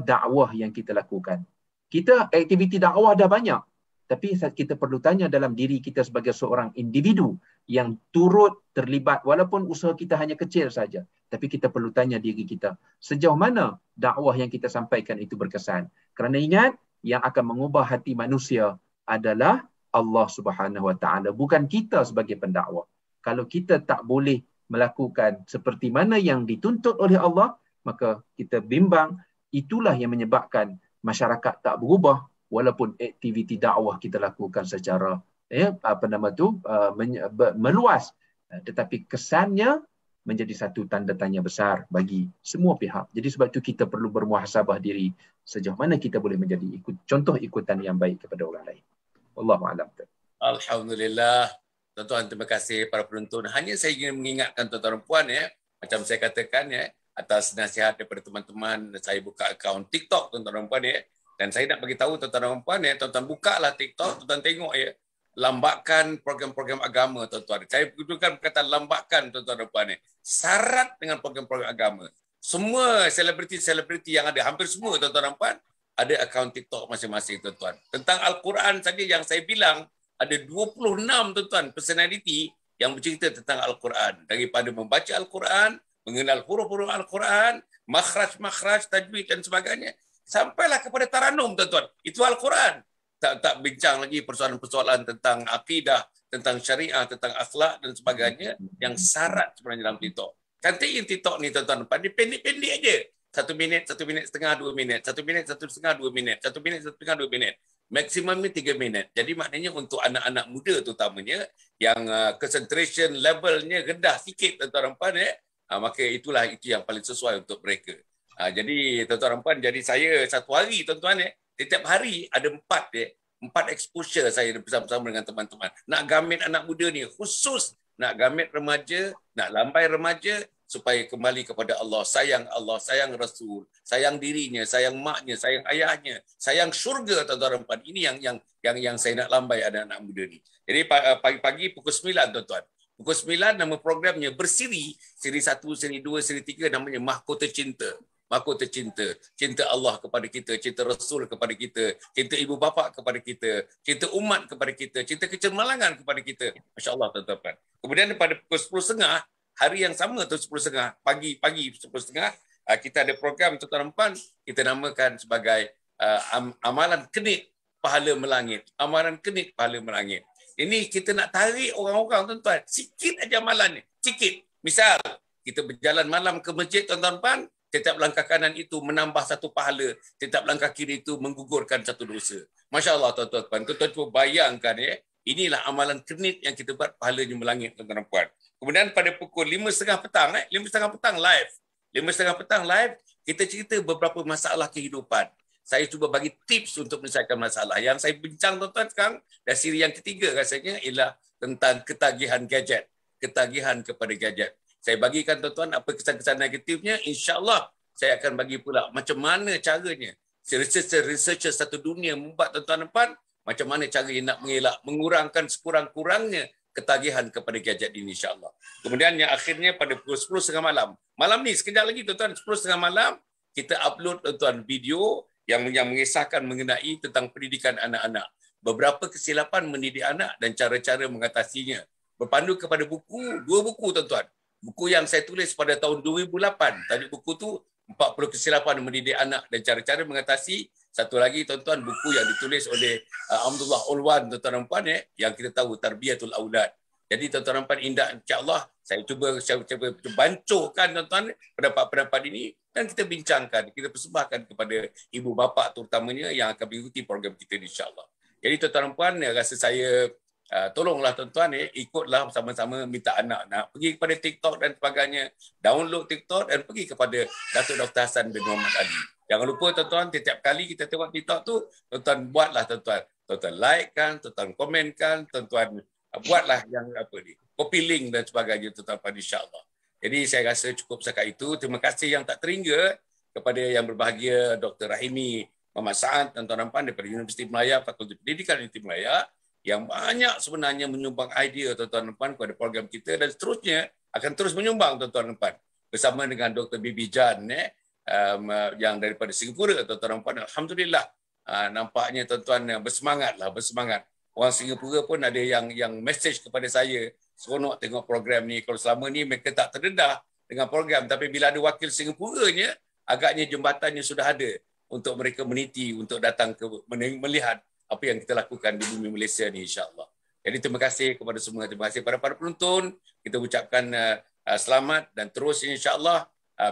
dakwah yang kita lakukan. Kita aktiviti dakwah dah banyak, tapi kita perlu tanya dalam diri kita sebagai seorang individu yang turut terlibat, walaupun usaha kita hanya kecil saja, tapi kita perlu tanya diri kita, sejauh mana dakwah yang kita sampaikan itu berkesan. Kerana ingat, yang akan mengubah hati manusia adalah Allah Subhanahu Wa Taala, bukan kita sebagai pendakwah. Kalau kita tak boleh melakukan seperti mana yang dituntut oleh Allah, maka kita bimbang itulah yang menyebabkan masyarakat tak berubah walaupun aktiviti dakwah kita lakukan secara meluas, tetapi kesannya menjadi satu tanda tanya besar bagi semua pihak. Jadi sebab itu kita perlu bermuhasabah diri sejauh mana kita boleh menjadi contoh ikutan yang baik kepada orang lain. Wallahu a'lam. Alhamdulillah. Tuan-tuan, terima kasih para penonton. Hanya saya ingin mengingatkan tuan-tuan dan puan macam saya katakan atas nasihat daripada teman-teman, saya buka akaun TikTok tuan-tuan dan puan dan saya nak bagi tahu tuan-tuan dan puan tuan-tuan bukalah TikTok, tuan-tuan tengok lambakan program-program agama tuan-tuan. Saya gunakan perkataan lambakan tuan-tuan dan puan syarat dengan program-program agama. Semua selebriti-selebriti yang ada, hampir semua tuan-tuan dan puan ada akaun TikTok masing-masing tuan-tuan. Tentang Al-Quran saja yang saya bilang ada 26 tuan-tuan personality yang bercerita tentang Al-Quran. Daripada membaca Al-Quran, mengenal huruf-huruf Al-Quran, makhraj-makhraj, tajwid dan sebagainya, sampailah kepada taranum tuan-tuan. Itu Al-Quran. Tak bincang lagi persoalan-persoalan tentang akidah, tentang syariah, tentang akhlak dan sebagainya yang syarat sebenarnya dalam TikTok. Cantiknya TikTok ni tuan-tuan, dia pendek-pendek aja. 1 minit, 1 minit setengah, 2 minit. 1 minit, 1 setengah, 2 minit. 1 minit, 1 setengah, 2 minit. Maksimumnya 3 minit. Jadi maknanya untuk anak-anak muda terutamanya yang concentration levelnya rendah sikit tuan-tuan dan puan maka itu yang paling sesuai untuk mereka. Jadi tuan-tuan dan puan, jadi saya satu hari tuan-tuan setiap hari ada 4 exposure saya bersama-sama dengan teman-teman. Nak gamit anak muda ni khusus nak gamit remaja, nak lambai remaja supaya kembali kepada Allah, sayang Rasul, sayang dirinya, sayang maknya, sayang ayahnya, sayang syurga tuan-tuan dan puan. Ini yang saya nak lambai anak-anak muda ni. Jadi pagi-pagi pukul 9 tuan-tuan. Pukul 9 nama programnya bersiri, siri 1, siri 2, siri 3 namanya Mahkota Cinta. Mahkota Cinta. Cinta Allah kepada kita, cinta Rasul kepada kita, cinta ibu bapa kepada kita, cinta umat kepada kita, cinta kecemerlangan kepada kita. Masya-Allah tuan-tuan. Kemudian pada pukul 10.30 hari yang sama tu 10.30 pagi 10.30 kita ada program tuan-tuan dan puan, kita namakan sebagai amalan kenit pahala melangit. Amalan kenit pahala melangit. Ini kita nak tarik orang-orang tuan-tuan, sikit aja amalan ni, sikit. Misal kita berjalan malam ke masjid tuan-tuan dan puan, setiap langkah kanan itu menambah 1 pahala, setiap langkah kiri itu menggugurkan 1 dosa. Masya-Allah tuan-tuan dan puan. Tuan-tuan cuba bayangkan inilah amalan kenit yang kita buat pahalanya melangit tuan-tuan dan puan. Kemudian pada pukul 5.30 petang, 5.30 petang live. 5.30 petang live, kita cerita beberapa masalah kehidupan. Saya cuba bagi tips untuk menyelesaikan masalah. Yang saya bincang tuan-tuan sekarang, dan siri yang ketiga rasanya ialah tentang ketagihan gadget. Ketagihan kepada gadget. Saya bagikan tuan-tuan apa kesan-kesan negatifnya, insya-Allah saya akan bagi pula macam mana caranya. Researcher satu dunia membuat tuan-tuan dan puan, macam mana cara nak mengelak, mengurangkan sekurang-kurangnya ketagihan kepada gadget ini insya-Allah. Kemudian yang akhirnya pada pukul 10.30 malam. Malam ni sekejap lagi tuan-tuan 10.30 malam kita upload tuan-tuan video yang mengisahkan mengenai tentang pendidikan anak-anak. Beberapa kesilapan mendidik anak dan cara-cara mengatasinya. Berpandu kepada buku, 2 buku tuan-tuan. Buku yang saya tulis pada tahun 2008. Tajuk buku tu 40 kesilapan mendidik anak dan cara-cara mengatasi. Satu lagi tuan-tuan buku yang ditulis oleh Abdullah Ulwan tuan-tuan dan puan yang kita tahu Tarbiyatul Aulad. Jadi tuan-tuan dan puan indah insya-Allah saya cuba bancuhkan tuan-tuan pendapat-pendapat ini dan kita bincangkan, kita persembahkan kepada ibu bapa terutamanya yang akan mengikuti program kita insya-Allah. Jadi tuan-tuan dan puan rasa saya tolonglah tuan-tuan ikutlah sama-sama minta anak-anak pergi kepada TikTok dan sebagainya, download TikTok dan pergi kepada Datuk Dr. Hassan bin Muhammad Ali. Jangan lupa tuan-tuan, setiap kali kita tengok TikTok tu, tuan-tuan buatlah tuan-tuan. Tuan-tuan like kan, tuan-tuan komen kan, tuan-tuan buatlah yang copy link dan sebagainya tuan-tuan pada insya-Allah. Jadi saya rasa cukup setakat itu. Terima kasih yang tak terhingga kepada yang berbahagia Dr. Rahimi Muhammad Saad tuan-tuan dan puan daripada Universiti Melaya, Fakulti Pendidikan Universiti Melaya yang banyak sebenarnya menyumbang idea tuan-tuan dan puan kepada program kita dan seterusnya akan terus menyumbang tuan-tuan dan puan bersama dengan Dr. Bibi Jan yang daripada Singapura tuan-tuan dan puan. Alhamdulillah nampaknya tuan-tuan bersemangat. Orang Singapura pun ada yang message kepada saya, seronok tengok program ni. Kalau selama ni mereka tak terdedah dengan program, tapi bila ada wakil Singapuranya, agaknya jembatannya sudah ada untuk mereka meniti, untuk datang ke melihat apa yang kita lakukan di bumi Malaysia ni insya-Allah. Jadi terima kasih kepada semua, terima kasih kepada para penonton. Kita ucapkan selamat dan terus insya-Allah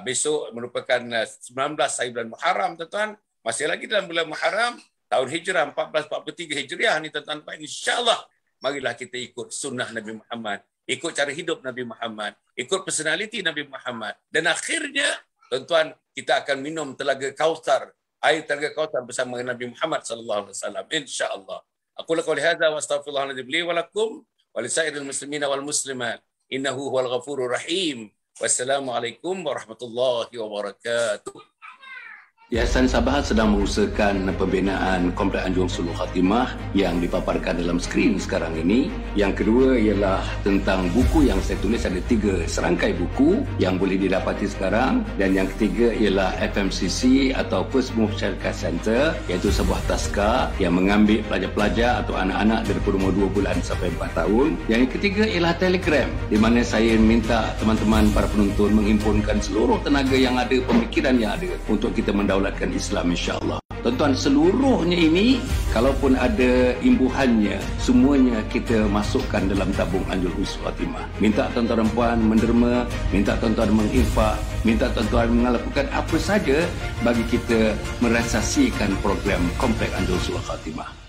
besok merupakan 19 hari bulan Muharram, tuan-tuan. Masih lagi dalam bulan Muharram, tahun Hijrah 1443 Hijriah ni, tuan-tuan. InsyaAllah, marilah kita ikut sunnah Nabi Muhammad, ikut cara hidup Nabi Muhammad, ikut personaliti Nabi Muhammad. Dan akhirnya, tuan-tuan, kita akan minum telaga Kautsar, air telaga Kautsar bersama Nabi Muhammad sallallahu alaihi wasallam, insya-Allah. Aku qouli hadza wa astaghfirullahaladzim li wa lakum wa lisairil muslimina wal muslimat. Innahu huwal ghafurur rahim. Wassalamualaikum warahmatullahi wabarakatuh. Yayasan Sabah sedang mengusahakan pembinaan Komplek Anjung Sulul Khatimah yang dipaparkan dalam skrin sekarang ini. Yang kedua ialah tentang buku yang saya tulis, ada 3 serangkai buku yang boleh didapati sekarang. Dan yang ketiga ialah FMCC atau First Move Syarikat Center, iaitu sebuah taska yang mengambil pelajar-pelajar atau anak-anak daripada umur 2 bulan sampai 4 tahun. Yang ketiga ialah Telegram, di mana saya minta teman-teman para penonton menghimpunkan seluruh tenaga yang ada, pemikiran yang ada untuk kita mendaulatkan Islam, insya-Allah. Tuan-tuan, seluruhnya ini kalaupun ada imbuhannya, semuanya kita masukkan dalam tabung Anjul Husnul Khatimah. Minta tuan-tuan dan puan menderma, minta tuan-tuan menginfak, minta tuan-tuan melakukan apa saja bagi kita merealisasikan program Komplek Anjul Husnul Khatimah.